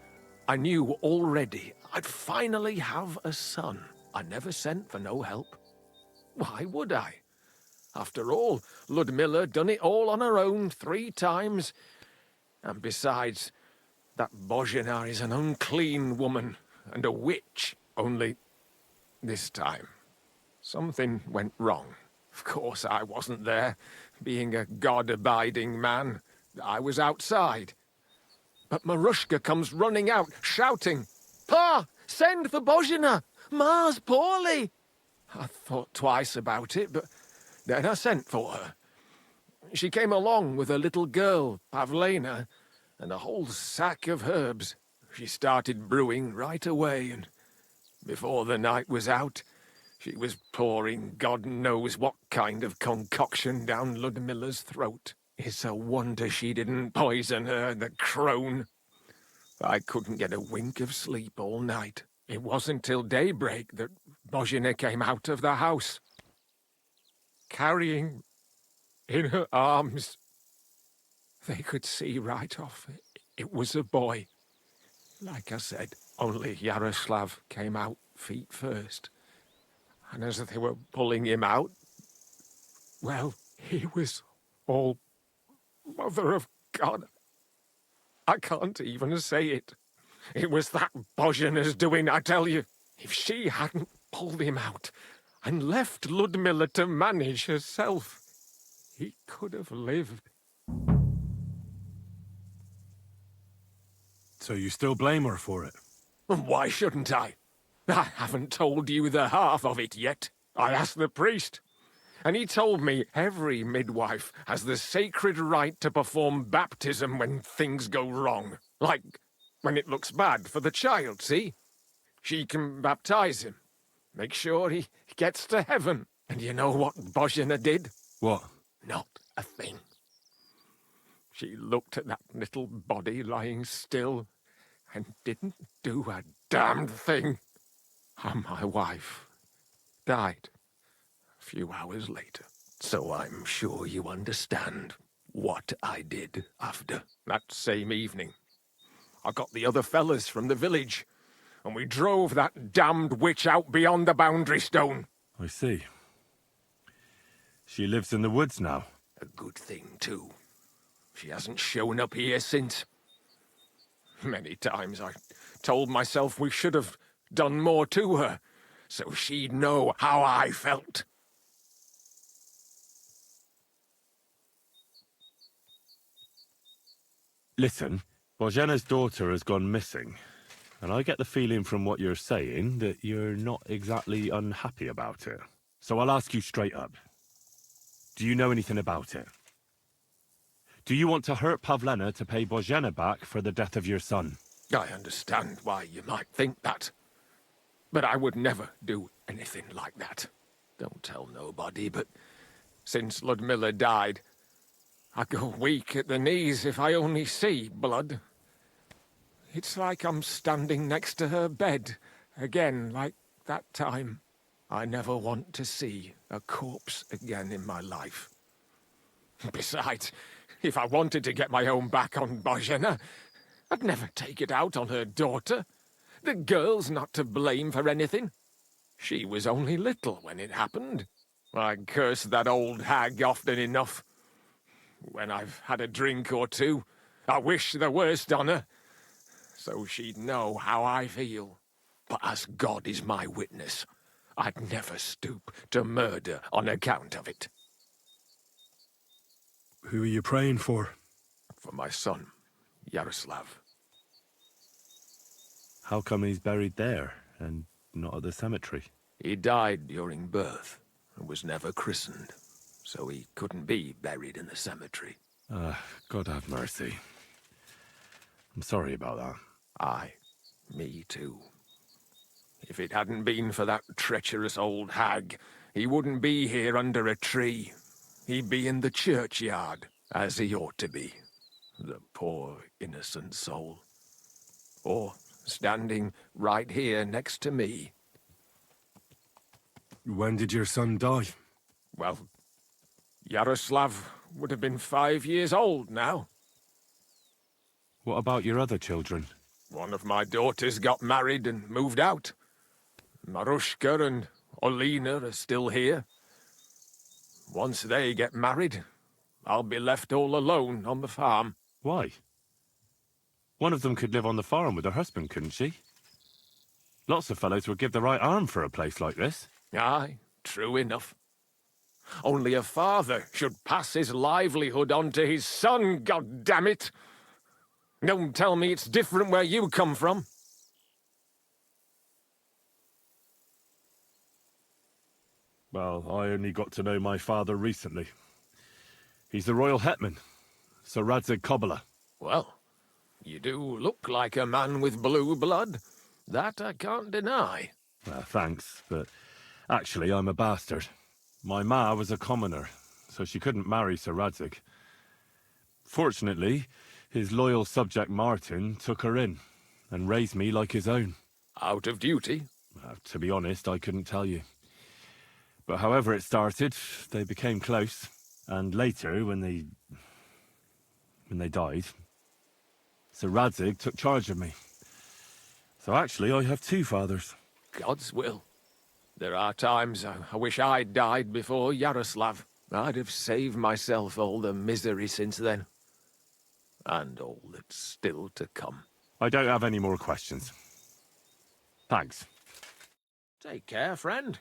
I knew already I'd finally have a son. I never sent for no help. Why would I? After all, Ludmilla done it all on her own 3 times. And besides, that Bozhena is an unclean woman and a witch. Only this time, something went wrong. Of course, I wasn't there. Being a God-abiding man, I was outside. But Marushka comes running out, shouting, "Pa, send for Bozhena! Ma's poorly!" I thought twice about it, but then I sent for her. She came along with a little girl, Pavlena, and a whole sack of herbs. She started brewing right away, and before the night was out, she was pouring God knows what kind of concoction down Ludmilla's throat. It's a wonder she didn't poison her, the crone. I couldn't get a wink of sleep all night. It wasn't till daybreak that Bozhena came out of the house, carrying in her arms. They could see right off it was a boy. Like I said, only Yaroslav came out feet first. And as they were pulling him out, well, he was all Mother of God. I can't even say it. It was that Bozhena's doing, I tell you. If she hadn't pulled him out and left Ludmilla to manage herself, he could have lived. So you still blame her for it? Why shouldn't I? I haven't told you the half of it yet. I asked the priest, and he told me every midwife has the sacred right to perform baptism when things go wrong. Like when it looks bad for the child, see? She can baptize him, make sure he gets to heaven. And you know what Bozhena did? What? Not a thing. She looked at that little body lying still and didn't do a damned thing. And my wife died a few hours later. So I'm sure you understand what I did after. That same evening, I got the other fellas from the village, and we drove that damned witch out beyond the boundary stone. I see. She lives in the woods now. A good thing, too. She hasn't shown up here since. Many times I told myself we should have done more to her, so she'd know how I felt. Listen, Bozhena's daughter has gone missing, and I get the feeling from what you're saying that you're not exactly unhappy about it. So I'll ask you straight up. Do you know anything about it? Do you want to hurt Pavlena to pay Bozhena back for the death of your son? I understand why you might think that, but I would never do anything like that. Don't tell nobody, but since Ludmilla died, I go weak at the knees if I only see blood. It's like I'm standing next to her bed, again, like that time. I never want to see a corpse again in my life. Besides, if I wanted to get my own back on Bozhena, I'd never take it out on her daughter. The girl's not to blame for anything. She was only little when it happened. I curse that old hag often enough. When I've had a drink or two, I wish the worst on her, so she'd know how I feel. But as God is my witness, I'd never stoop to murder on account of it. Who are you praying for? For my son, Yaroslav. How come he's buried there and not at the cemetery? He died during birth and was never christened, so he couldn't be buried in the cemetery. God have mercy. I'm sorry about that. Aye, me too. If it hadn't been for that treacherous old hag, he wouldn't be here under a tree. He'd be in the churchyard, as he ought to be. The poor, innocent soul. Or standing right here next to me. When did your son die? Well, Yaroslav would have been 5 years old now. What about your other children? One of my daughters got married and moved out. Marushka and Olina are still here. Once they get married, I'll be left all alone on the farm. Why? One of them could live on the farm with her husband, couldn't she? Lots of fellows would give the right arm for a place like this. Aye, true enough. Only a father should pass his livelihood on to his son, goddammit! Don't tell me it's different where you come from. Well, I only got to know my father recently. He's the royal hetman, Sir Radzig Kobyla. Well, you do look like a man with blue blood. That I can't deny. Thanks, but actually I'm a bastard. My ma was a commoner, so she couldn't marry Sir Radzig. Fortunately, his loyal subject Martin took her in and raised me like his own. Out of duty? To be honest, I couldn't tell you. But however it started, they became close. And later, when they died, Sir Radzig took charge of me. So actually, I have two fathers. God's will. There are times I wish I'd died before Yaroslav. I'd have saved myself all the misery since then. And all that's still to come. I don't have any more questions. Thanks. Take care, friend.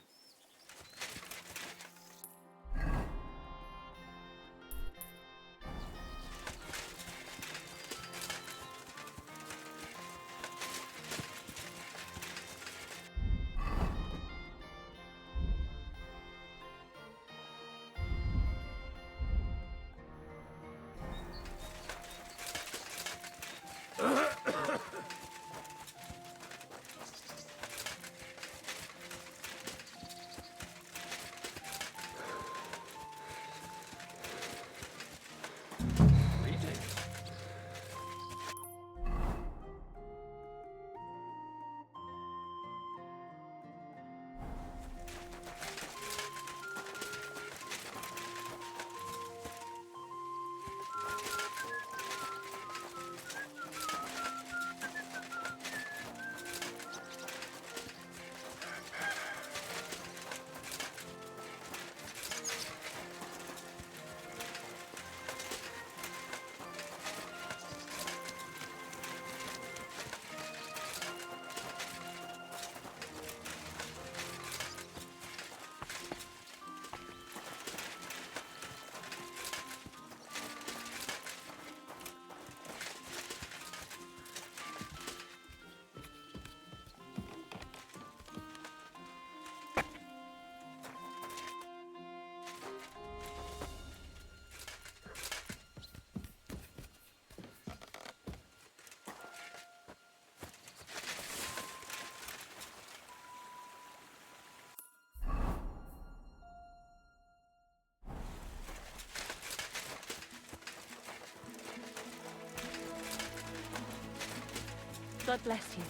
God bless you.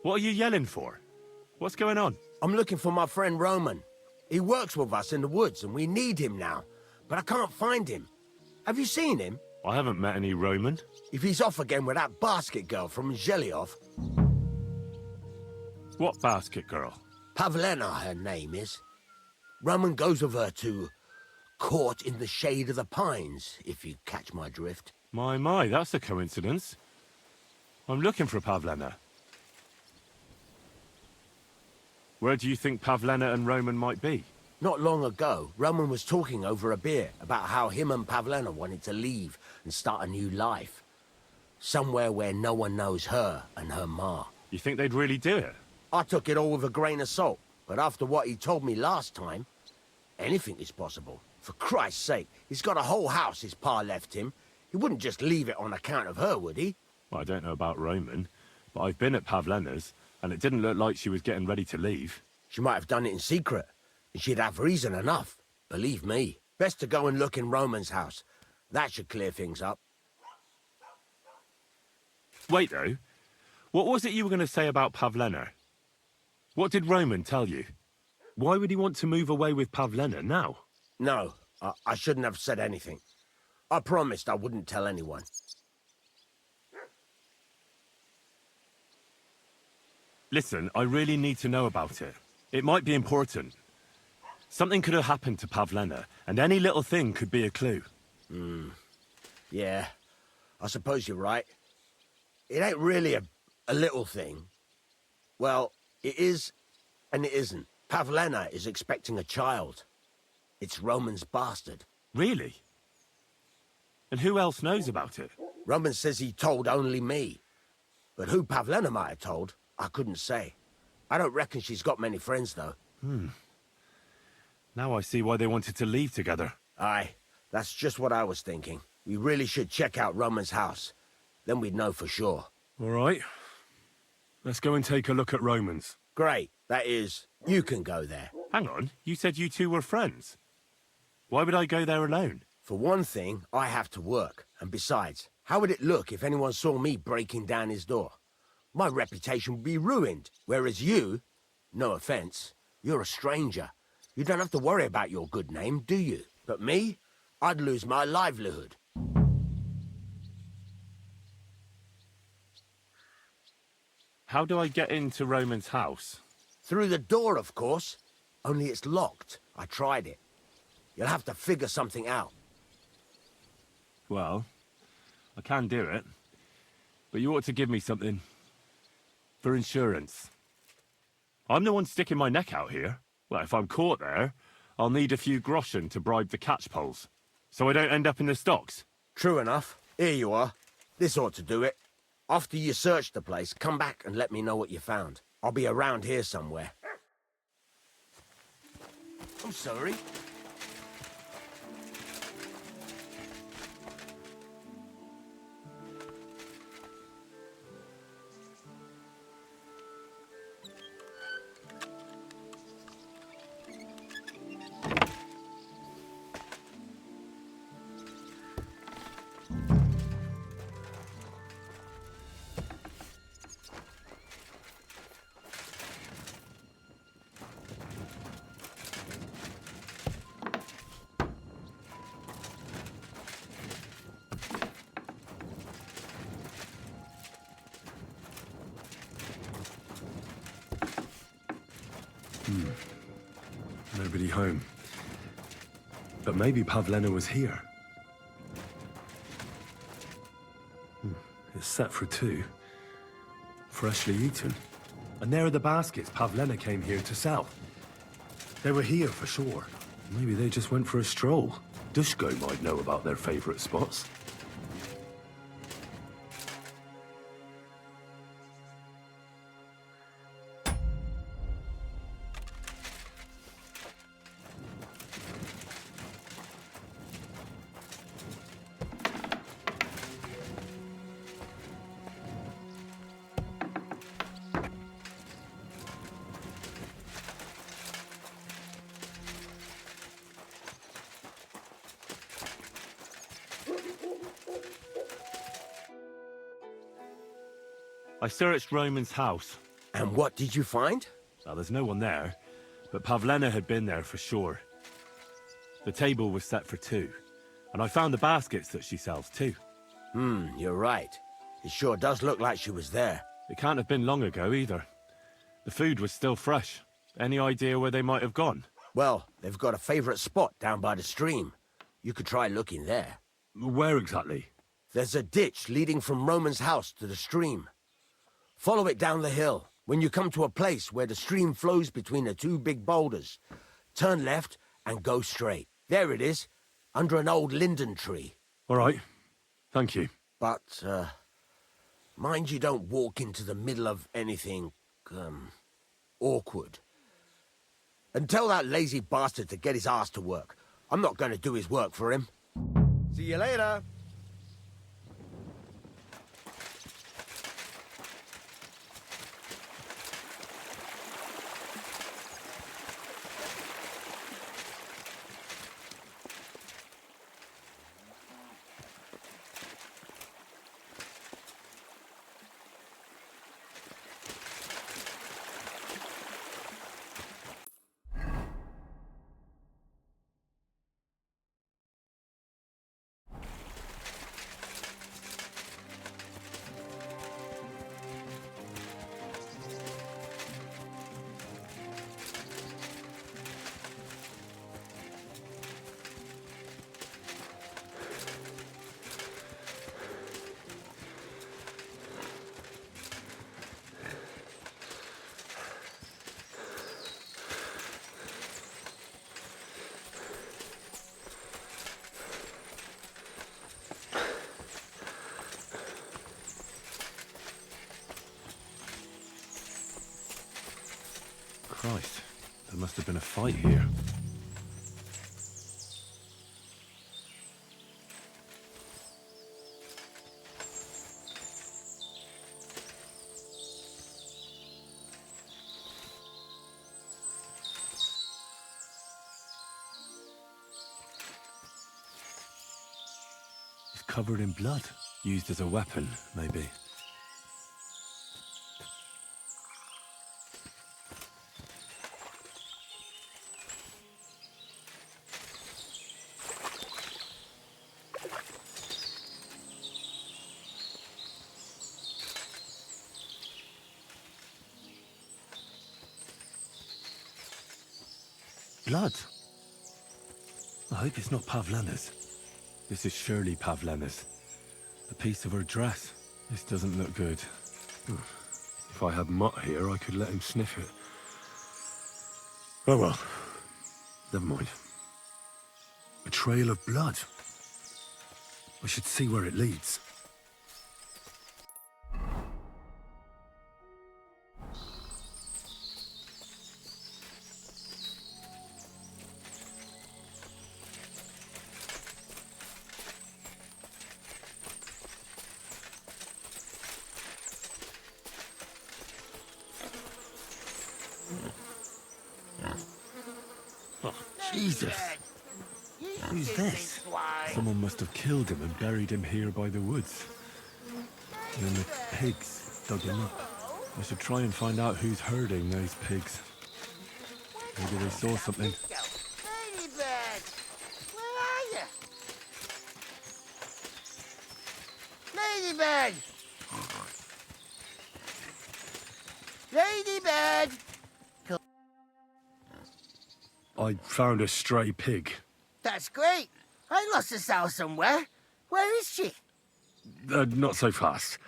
What are you yelling for? What's going on? I'm looking for my friend Roman. He works with us in the woods, and we need him now. But I can't find him. Have you seen him? I haven't met any Roman. If he's off again with that basket girl from Zhelyov. What basket girl? Pavlena, her name is. Roman goes with her to court in the shade of the pines, if you catch my drift. My, that's a coincidence. I'm looking for Pavlena. Where do you think Pavlena and Roman might be? Not long ago, Roman was talking over a beer about how him and Pavlena wanted to leave and start a new life. Somewhere where no one knows her and her ma. You think they'd really do it? I took it all with a grain of salt, but after what he told me last time, anything is possible. For Christ's sake, he's got a whole house his pa left him. He wouldn't just leave it on account of her, would he? Well, I don't know about Roman, but I've been at Pavlena's, and it didn't look like she was getting ready to leave. She might have done it in secret, and she'd have reason enough. Believe me. Best to go and look in Roman's house. That should clear things up. Wait, though. What was it you were going to say about Pavlena? What did Roman tell you? Why would he want to move away with Pavlena now? No, I shouldn't have said anything. I promised I wouldn't tell anyone. Listen, I really need to know about it. It might be important. Something could have happened to Pavlena, and any little thing could be a clue. Yeah, I suppose you're right. It ain't really a little thing. Well, it is, and it isn't. Pavlena is expecting a child. It's Roman's bastard. Really? And who else knows about it? Roman says he told only me. But who Pavlena might have told, I couldn't say. I don't reckon she's got many friends, though. Now I see why they wanted to leave together. Aye, that's just what I was thinking. We really should check out Roman's house. Then we'd know for sure. All right. Let's go and take a look at Roman's. Great. That is, you can go there. Hang on, you said you two were friends. Why would I go there alone? For one thing, I have to work. And besides, how would it look if anyone saw me breaking down his door? My reputation would be ruined. Whereas you, no offense, you're a stranger. You don't have to worry about your good name, do you? But me, I'd lose my livelihood. How do I get into Roman's house? Through the door, of course. Only it's locked. I tried it. You'll have to figure something out. Well, I can do it. But you ought to give me something. For insurance. I'm the one sticking my neck out here. Well, if I'm caught there, I'll need a few groschen to bribe the catchpoles. So I don't end up in the stocks. True enough. Here you are. This ought to do it. After you search the place, come back and let me know what you found. I'll be around here somewhere. I'm sorry. Nobody home. But maybe Pavlena was here. It's set for 2. Freshly eaten. And there are the baskets Pavlena came here to sell. They were here for sure. Maybe they just went for a stroll. Dushko might know about their favourite spots. I searched Roman's house. And what did you find? Well, there's no one there, but Pavlena had been there for sure. The table was set for two, and I found the baskets that she sells too. You're right. It sure does look like she was there. It can't have been long ago either. The food was still fresh. Any idea where they might have gone? Well, they've got a favourite spot down by the stream. You could try looking there. Where exactly? There's a ditch leading from Roman's house to the stream. Follow it down the hill. When you come to a place where the stream flows between the two big boulders, turn left and go straight. There it is, under an old linden tree. All right. Thank you. But, mind you don't walk into the middle of anything, awkward. And tell that lazy bastard to get his ass to work. I'm not going to do his work for him. See you later. Christ, there must have been a fight here. It's covered in blood. Used as a weapon, maybe. Blood. I hope it's not Pavlena's. This is surely Pavlena's. A piece of her dress. This doesn't look good. If I had Mutt here, I could let him sniff it. Oh well. Never mind. A trail of blood. I should see where it leads. Oh, Jesus! Who's this? Someone must have killed him and buried him here by the woods. And then the pigs dug him up. I should try and find out who's herding those pigs. Maybe they saw something. Ladybird! Where are you? Ladybird! Ladybird! I found a stray pig. That's great. I lost a sow somewhere. Where is she? Not so fast.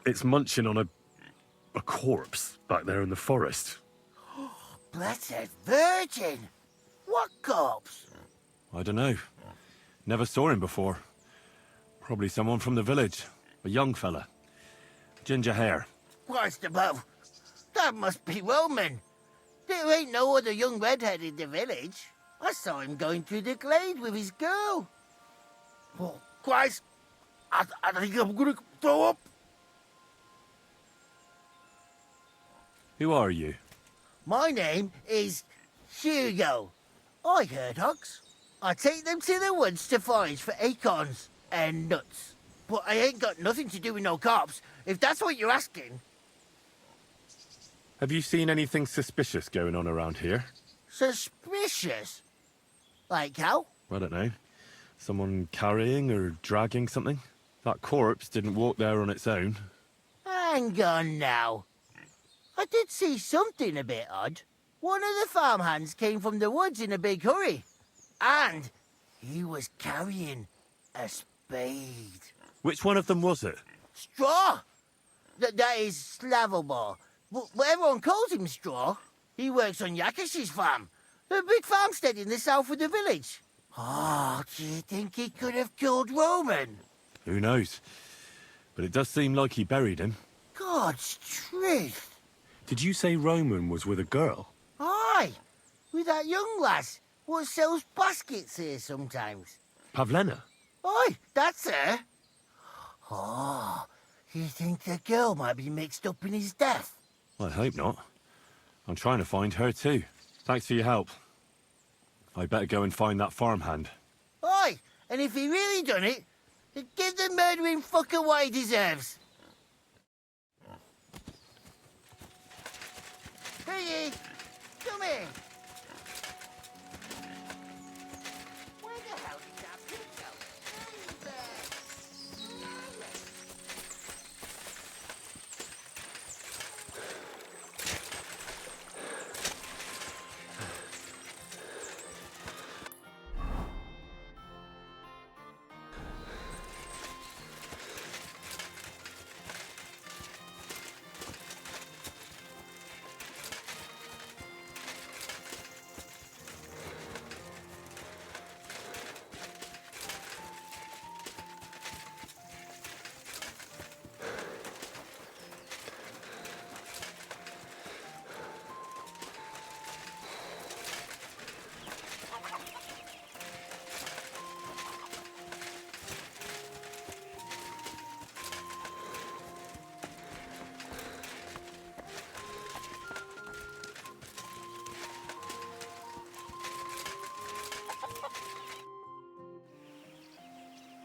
It's munching on a corpse back there in the forest. Blessed Virgin! What corpse? I don't know. Never saw him before. Probably someone from the village. A young fella. Ginger hair. Christ above. That must be Roman. There ain't no other young redhead in the village. I saw him going through the glade with his girl. Oh, Christ. I think I'm gonna throw up. Who are you? My name is Hugo. I herd hogs. I take them to the woods to forage for acorns and nuts. But I ain't got nothing to do with no cops, if that's what you're asking. Have you seen anything suspicious going on around here? Suspicious? Like how? I don't know. Someone carrying or dragging something? That corpse didn't walk there on its own. Hang on now. I did see something a bit odd. One of the farmhands came from the woods in a big hurry. And he was carrying a spade. Which one of them was it? Straw! That is Slavobor. But everyone calls him Straw. He works on Yakish's farm. A big farmstead in the south of the village. Oh, do you think he could have killed Roman? Who knows? But it does seem like he buried him. God's truth. Did you say Roman was with a girl? Aye, with that young lass what sells baskets here sometimes. Pavlena? Aye, that's her. Oh, you think the girl might be mixed up in his death? I hope not. I'm trying to find her too. Thanks for your help. I better go and find that farmhand. Aye, and if he really done it, give the murdering fucker what he deserves. Hey, come here. Where the hell did that pig go?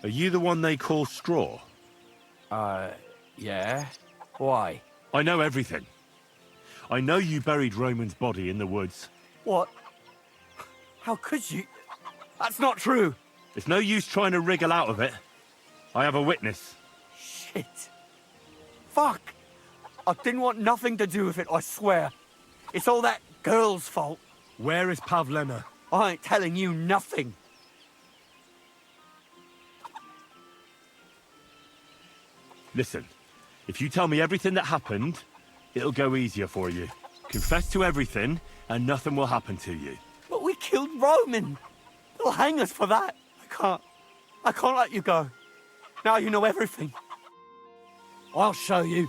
Are you the one they call Straw? Yeah. Why? I know everything. I know you buried Roman's body in the woods. What? How could you? That's not true. It's no use trying to wriggle out of it. I have a witness. Shit. Fuck. I didn't want nothing to do with it, I swear. It's all that girl's fault. Where is Pavlena? I ain't telling you nothing. Listen, if you tell me everything that happened, it'll go easier for you. Confess to everything, and nothing will happen to you. But we killed Roman. They'll hang us for that. I can't let you go. Now you know everything. I'll show you.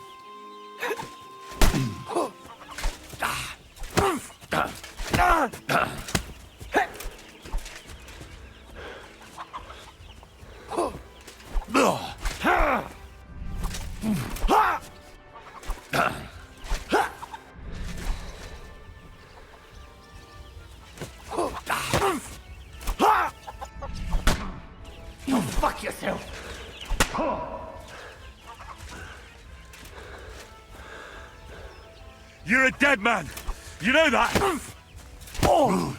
You fuck yourself. You're a dead man! You know that! Oh.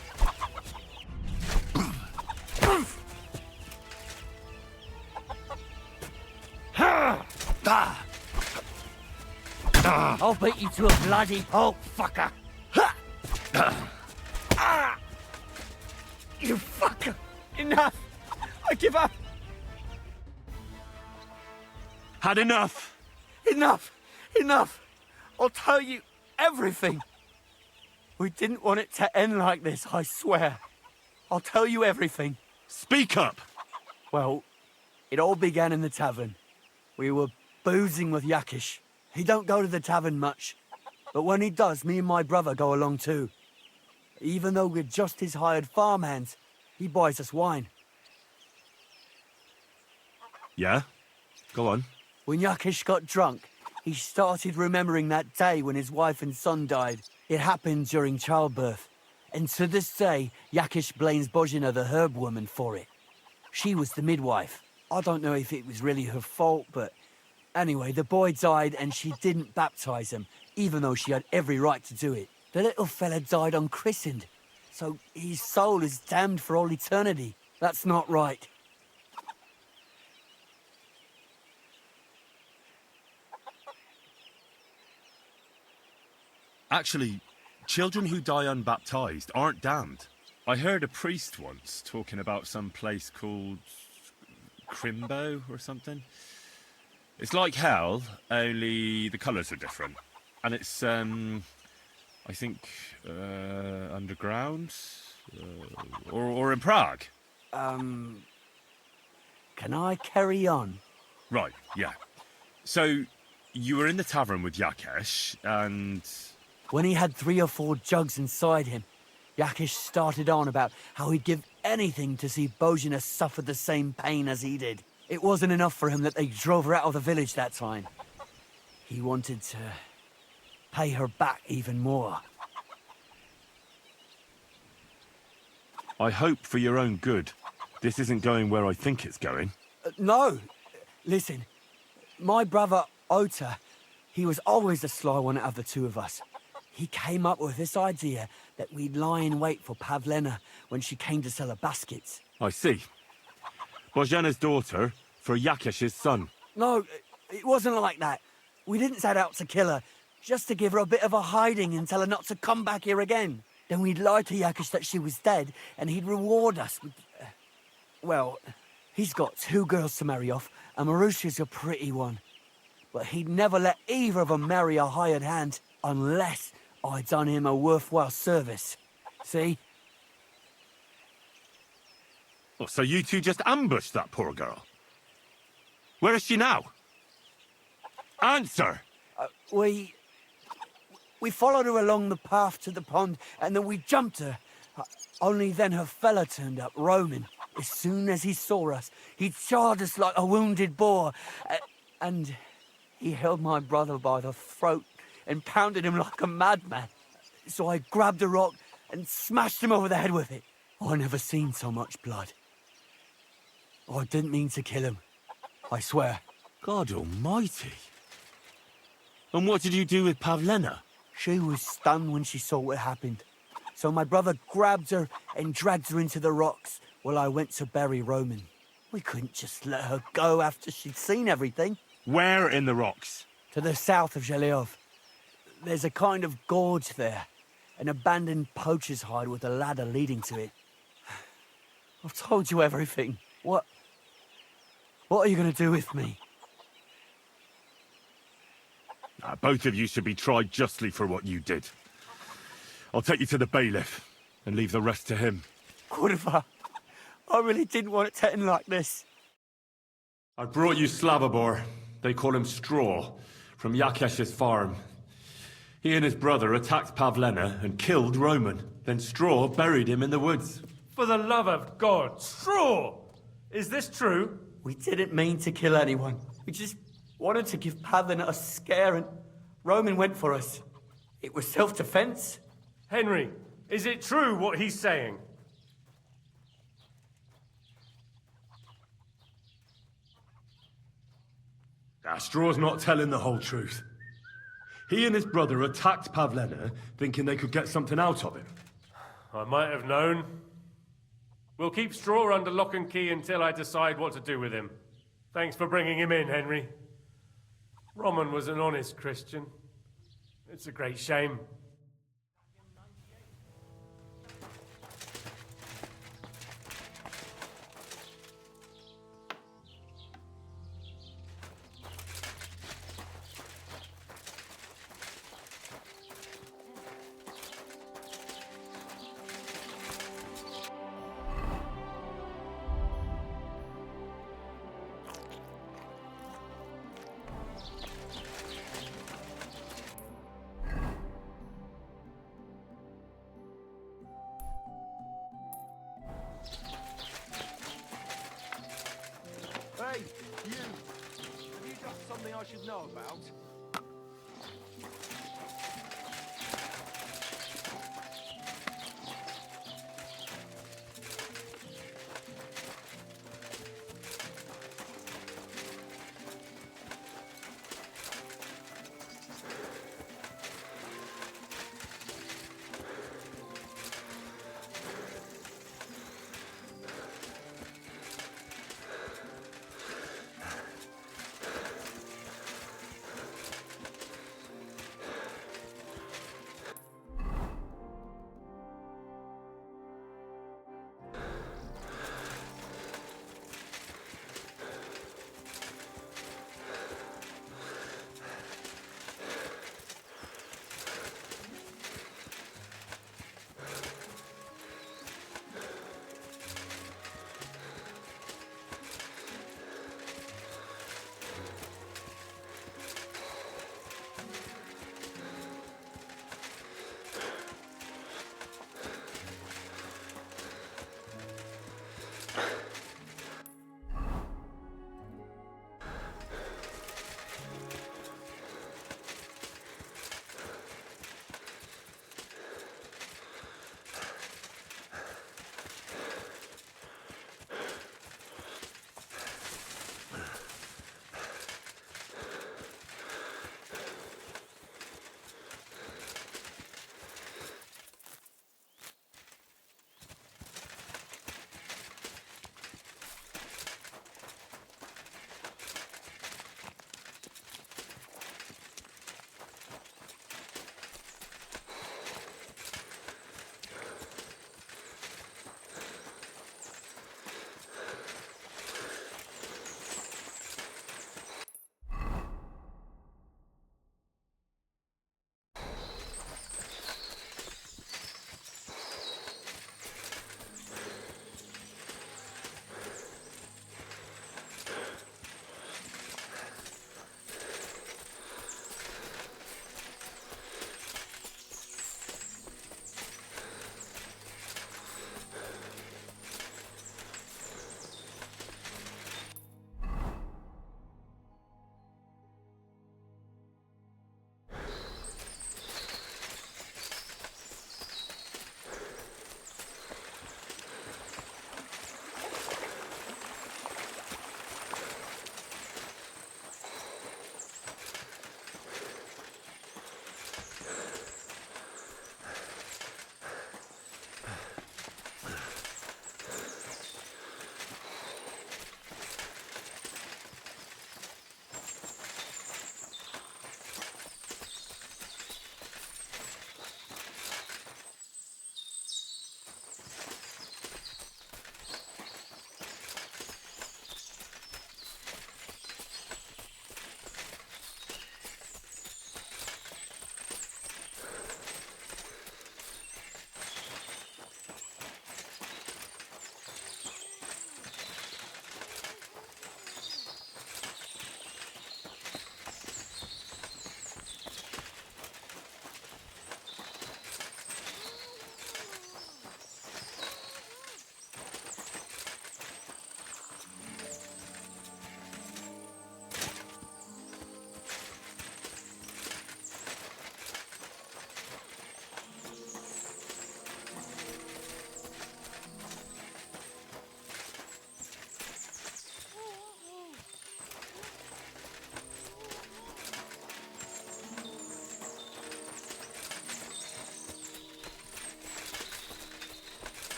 I'll beat you to a bloody pulp, fucker. You fucker. Enough! I give up! Had enough! Enough! Enough! I'll tell you everything. We didn't want it to end like this, I swear. I'll tell you everything. Speak up! Well, it all began in the tavern. We were boozing with Yakish. He don't go to the tavern much, but when he does, me and my brother go along too. Even though we're just his hired farmhands, he buys us wine. Yeah? Go on. When Yakish got drunk, he started remembering that day when his wife and son died. It happened during childbirth. And to this day, Yakish blames Bozhina, the herb woman, for it. She was the midwife. I don't know if it was really her fault, but anyway, the boy died and she didn't baptize him, even though she had every right to do it. The little fella died unchristened, so his soul is damned for all eternity. That's not right. Actually, children who die unbaptized aren't damned. I heard a priest once talking about some place called Crimbo or something. It's like hell, only the colours are different. And it's, I think, underground? Or in Prague. Can I carry on? Right, yeah. So, you were in the tavern with Yakesh, and... When he had 3 or 4 jugs inside him, Yakish started on about how he'd give anything to see Bozhina suffer the same pain as he did. It wasn't enough for him that they drove her out of the village that time. He wanted to pay her back even more. I hope for your own good, this isn't going where I think it's going. No! Listen, my brother Ota, he was always the sly one out of the two of us. He came up with this idea that we'd lie in wait for Pavlena when she came to sell her baskets. I see. Bozhina's daughter for Yakesh's son. No, it wasn't like that. We didn't set out to kill her, just to give her a bit of a hiding and tell her not to come back here again. Then we'd lie to Yakesh that she was dead, and he'd reward us with... well, he's got 2 girls to marry off, and Marusha's a pretty one. But he'd never let either of them marry a hired hand, unless I'd done him a worthwhile service. See? Oh, so you two just ambushed that poor girl? Where is she now? Answer! We followed her along the path to the pond, and then we jumped her. Only then her fella turned up, Roman. As soon as he saw us, he charged us like a wounded boar. And he held my brother by the throat and pounded him like a madman. So I grabbed a rock and smashed him over the head with it. I never seen so much blood. I didn't mean to kill him, I swear. God almighty. And what did you do with Pavlena? She was stunned when she saw what happened. So my brother grabbed her and dragged her into the rocks while I went to bury Roman. We couldn't just let her go after she'd seen everything. Where in the rocks? To the south of Zhelyov. There's a kind of gorge there. An abandoned poacher's hide with a ladder leading to it. I've told you everything. What are you going to do with me? Both of you should be tried justly for what you did. I'll take you to the bailiff and leave the rest to him. Kurva, I really didn't want it to end like this. I brought you Slavobor. They call him Straw, from Yakesh's farm. He and his brother attacked Pavlena and killed Roman. Then Straw buried him in the woods. For the love of God, Straw! Is this true? We didn't mean to kill anyone. We just wanted to give Pavlena a scare, and Roman went for us. It was self-defense. Henry, is it true what he's saying? Straw's not telling the whole truth. He and his brother attacked Pavlena, thinking they could get something out of him. I might have known. We'll keep Straw under lock and key until I decide what to do with him. Thanks for bringing him in, Henry. Roman was an honest Christian. It's a great shame. something I should know about?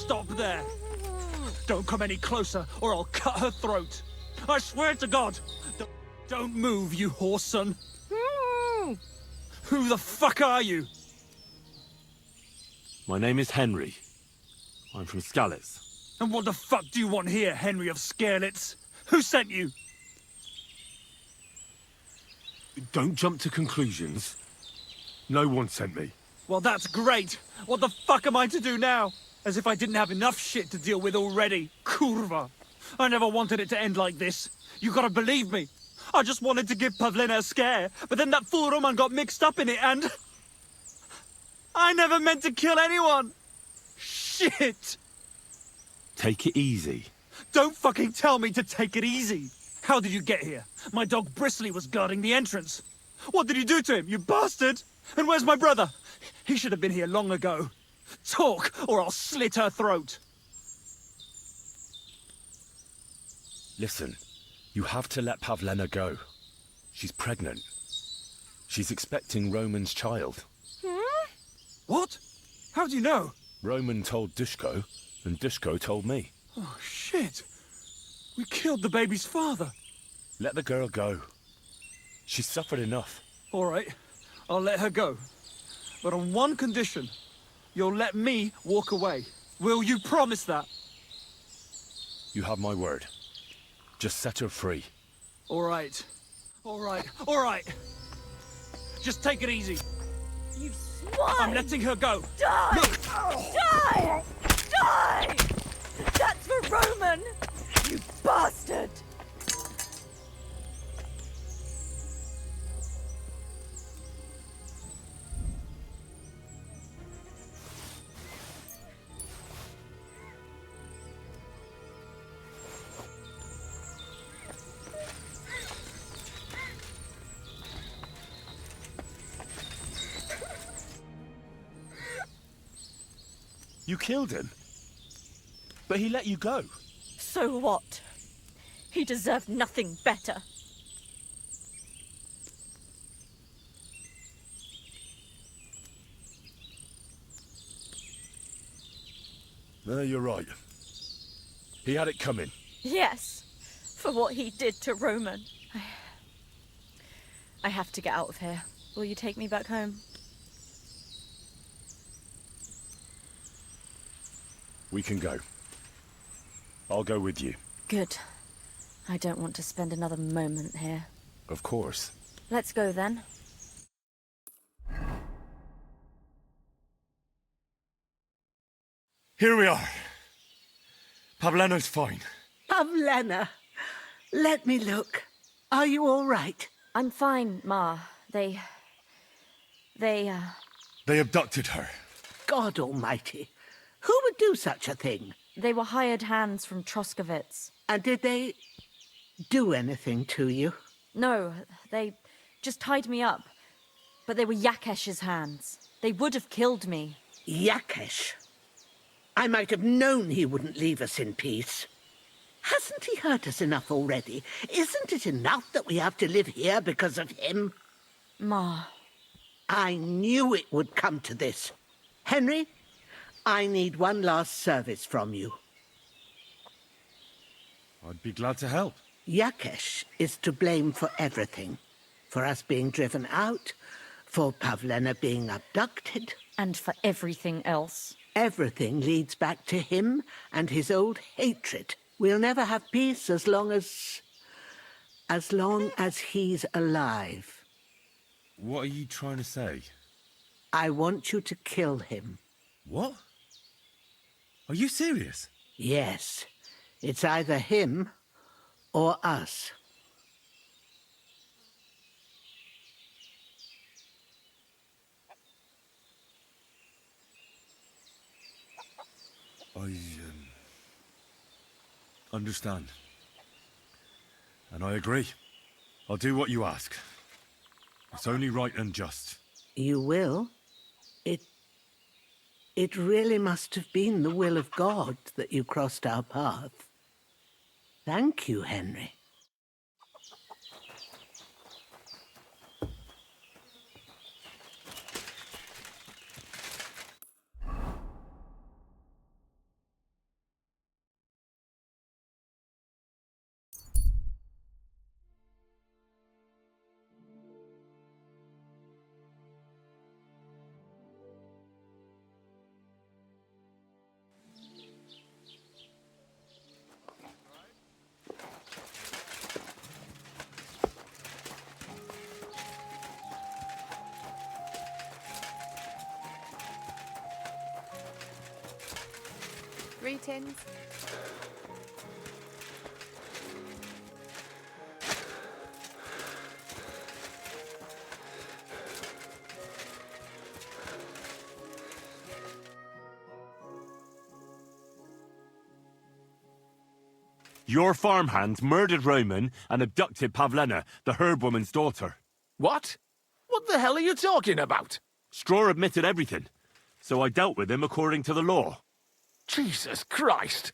Stop there! Don't come any closer, or I'll cut her throat. I swear to God! Don't move, you horse son! Who the fuck are you? My name is Henry. I'm from Skalitz. And what the fuck do you want here, Henry of Skalitz? Who sent you? Don't jump to conclusions. No one sent me. Well, that's great. What the fuck am I to do now? As if I didn't have enough shit to deal with already. Kurva. I never wanted it to end like this. You gotta believe me. I just wanted to give Pavlena a scare, but then that fool Roman got mixed up in it and... I never meant to kill anyone! Shit! Take it easy. Don't fucking tell me to take it easy! How did you get here? My dog Bristly was guarding the entrance. What did you do to him, you bastard? And where's my brother? He should have been here long ago. Talk, or I'll slit her throat. Listen, you have to let Pavlena go. She's pregnant. She's expecting Roman's child. What? How do you know? Roman told Dushko, and Dushko told me. Oh, shit. We killed the baby's father. Let the girl go. She's suffered enough. All right, I'll let her go. But on one condition. You'll let me walk away. Will you promise that? You have my word. Just set her free. All right. All right. All right. Just take it easy. You swine! I'm letting her go. Die! Look. Die! Die! That's for Roman! You bastard! You killed him. But he let you go. So what? He deserved nothing better. No, you're right. He had it coming. Yes, for what he did to Roman. I have to get out of here. Will you take me back home? We can go. I'll go with you. Good. I don't want to spend another moment here. Of course. Let's go then. Here we are. Pavlena's fine. Pavlena, let me look. Are you all right? I'm fine, Ma. They abducted her. God almighty. Who would do such a thing? They were hired hands from Troskovitz. And did they do anything to you? No, they just tied me up. But they were Yakesh's hands. They would have killed me. Yakesh? I might have known he wouldn't leave us in peace. Hasn't he hurt us enough already? Isn't it enough that we have to live here because of him? Ma. I knew it would come to this. Henry, I need one last service from you. I'd be glad to help. Yakesh is to blame for everything. For us being driven out, for Pavlena being abducted. And for everything else. Everything leads back to him and his old hatred. We'll never have peace as long as he's alive. What are you trying to say? I want you to kill him. What? Are you serious? Yes. It's either him or us. I understand. And I agree. I'll do what you ask. It's only right and just. You will? It really must have been the will of God that you crossed our path. Thank you, Henry. Greetings. Your farmhands murdered Roman and abducted Pavlena, the herb woman's daughter. What? What the hell are you talking about? Straw admitted everything, so I dealt with him according to the law. Jesus Christ!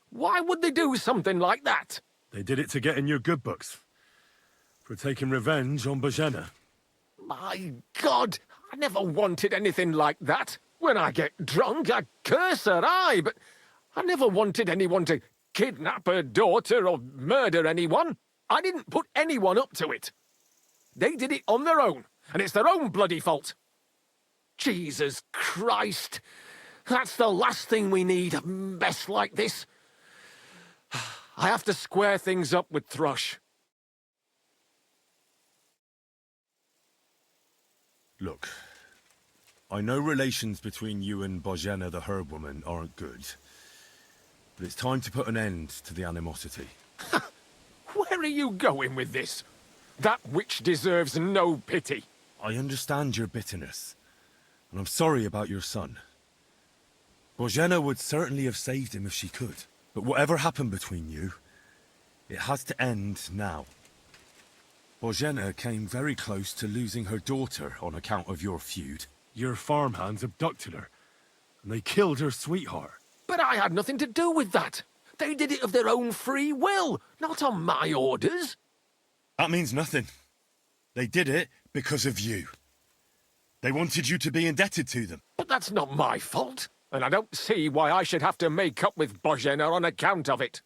Why would they do something like that? They did it to get in your good books. For taking revenge on Bozhena. My God! I never wanted anything like that. When I get drunk, I curse her, aye, but I never wanted anyone to kidnap her daughter or murder anyone. I didn't put anyone up to it. They did it on their own, and it's their own bloody fault. Jesus Christ! That's the last thing we need, a mess like this. I have to square things up with Thrush. Look, I know relations between you and Bozhena the herb woman aren't good. But it's time to put an end to the animosity. Where are you going with this? That witch deserves no pity. I understand your bitterness, and I'm sorry about your son. Bozhena would certainly have saved him if she could. But whatever happened between you, it has to end now. Bozhena came very close to losing her daughter on account of your feud. Your farmhands abducted her, and they killed her sweetheart. But I had nothing to do with that. They did it of their own free will, not on my orders. That means nothing. They did it because of you. They wanted you to be indebted to them. But that's not my fault, and I don't see why I should have to make up with Bozhena on account of it.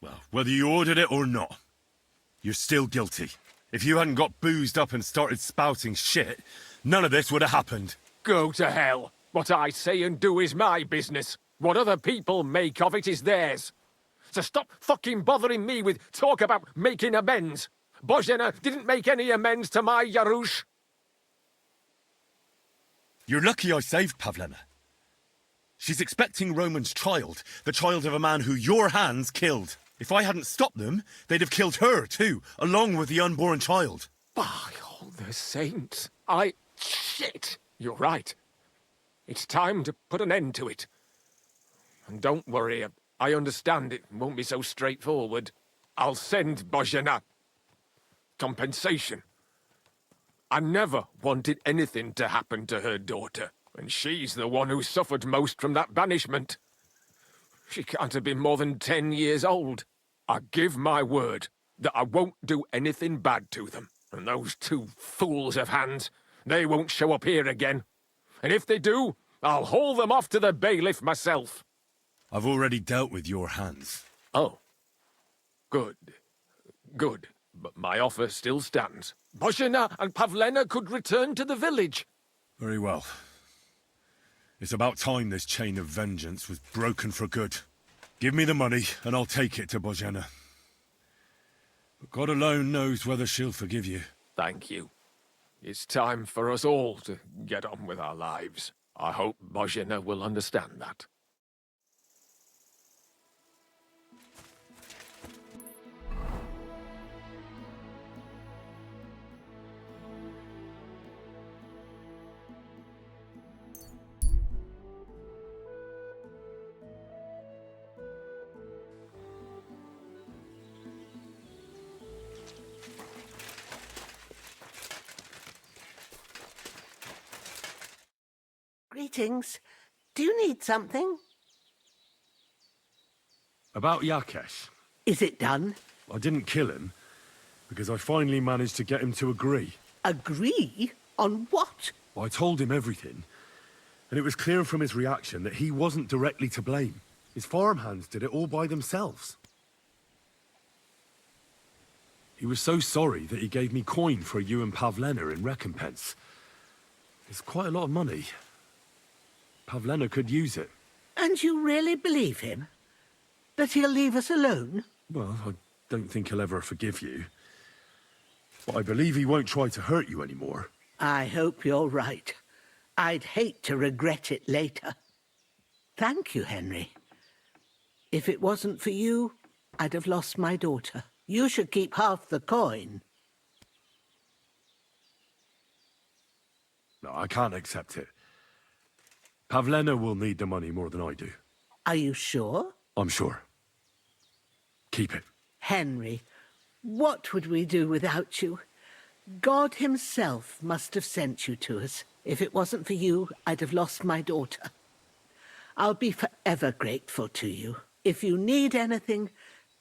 Well, whether you ordered it or not, you're still guilty. If you hadn't got boozed up and started spouting shit, none of this would have happened. Go to hell. What I say and do is my business. What other people make of it is theirs. So stop fucking bothering me with talk about making amends. Bozhena didn't make any amends to my Yarush. You're lucky I saved Pavlena. She's expecting Roman's child, the child of a man who your hands killed. If I hadn't stopped them, they'd have killed her too, along with the unborn child. By all the saints, Shit! You're right. It's time to put an end to it. And don't worry, I understand it won't be so straightforward. I'll send Bozhena compensation. I never wanted anything to happen to her daughter, and she's the one who suffered most from that banishment. She can't have been more than 10 years old. I give my word that I won't do anything bad to them. And those two fools of hands, they won't show up here again. And if they do, I'll haul them off to the bailiff myself. I've already dealt with your hands. Oh. Good. Good. But my offer still stands. Bozhena and Pavlena could return to the village. Very well. It's about time this chain of vengeance was broken for good. Give me the money, and I'll take it to Bozhena. But God alone knows whether she'll forgive you. Thank you. It's time for us all to get on with our lives. I hope Bozhena will understand that. Greetings. Do you need something? About Yakesh. Is it done? I didn't kill him, because I finally managed to get him to agree. Agree? On what? I told him everything, and it was clear from his reaction that he wasn't directly to blame. His farmhands did it all by themselves. He was so sorry that he gave me coin for you and Pavlena in recompense. It's quite a lot of money. Pavlena could use it. And you really believe him? That he'll leave us alone? Well, I don't think he'll ever forgive you. But I believe he won't try to hurt you anymore. I hope you're right. I'd hate to regret it later. Thank you, Henry. If it wasn't for you, I'd have lost my daughter. You should keep half the coin. No, I can't accept it. Pavlena will need the money more than I do. Are you sure? I'm sure. Keep it. Henry, what would we do without you? God himself must have sent you to us. If it wasn't for you, I'd have lost my daughter. I'll be forever grateful to you. If you need anything,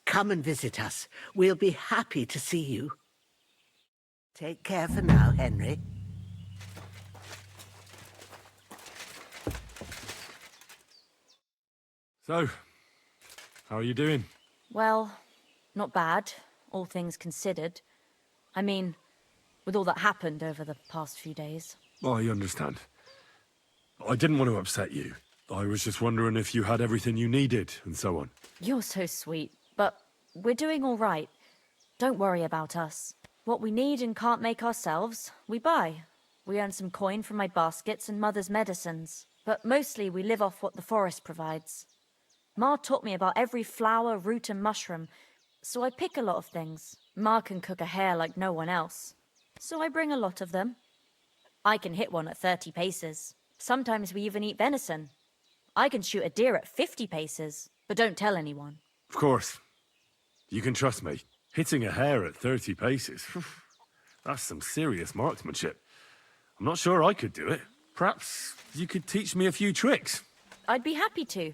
come and visit us. We'll be happy to see you. Take care for now, Henry. So, how are you doing? Well, not bad, all things considered. I mean, with all that happened over the past few days. I understand. I didn't want to upset you. I was just wondering if you had everything you needed, and so on. You're so sweet, but we're doing all right. Don't worry about us. What we need and can't make ourselves, we buy. We earn some coin from my baskets and Mother's medicines, but mostly we live off what the forest provides. Ma taught me about every flower, root and mushroom, so I pick a lot of things. Ma can cook a hare like no one else, so I bring a lot of them. I can hit one at 30 paces. Sometimes we even eat venison. I can shoot a deer at 50 paces, but don't tell anyone. Of course. You can trust me. Hitting a hare at 30 paces, that's some serious marksmanship. I'm not sure I could do it. Perhaps you could teach me a few tricks. I'd be happy to,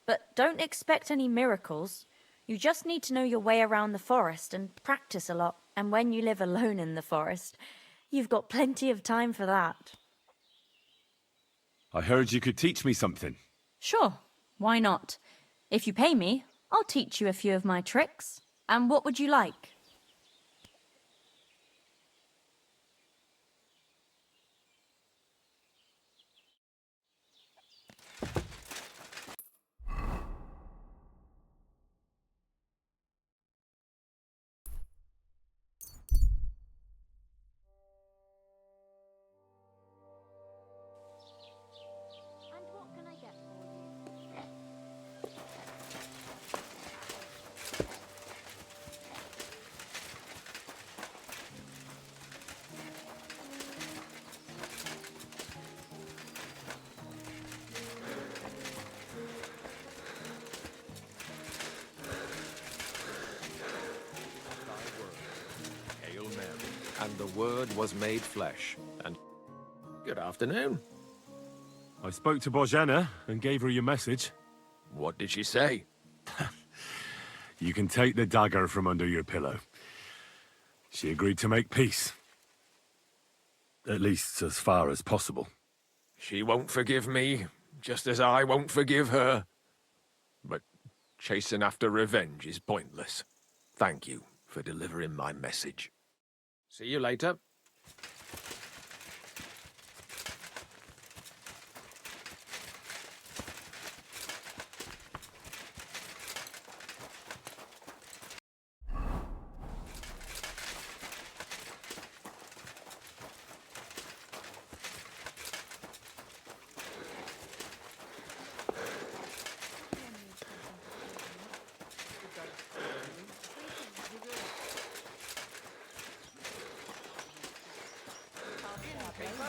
but don't expect any miracles. You just need to know your way around the forest and practice a lot. And when you live alone in the forest, you've got plenty of time for that. I heard you could teach me something. Sure, why not? If you pay me, I'll teach you a few of my tricks. And what would you like? Hail Mary. And the Word was made flesh. And good afternoon. I spoke to Bozhena and gave her your message. What did she say? You can take the dagger from under your pillow. She agreed to make peace. At least as far as possible. She won't forgive me, just as I won't forgive her. But chasing after revenge is pointless. Thank you for delivering my message. See you later.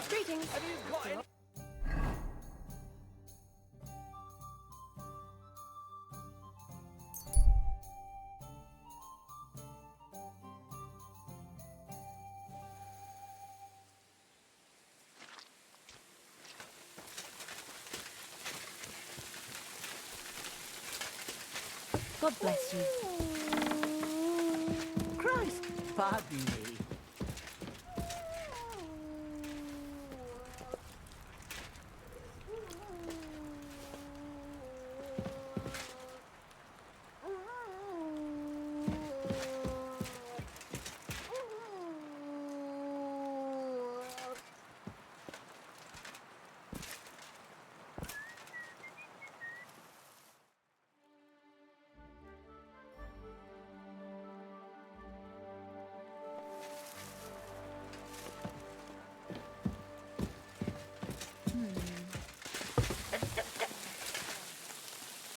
Greetings. God bless you. Christ, pardon me.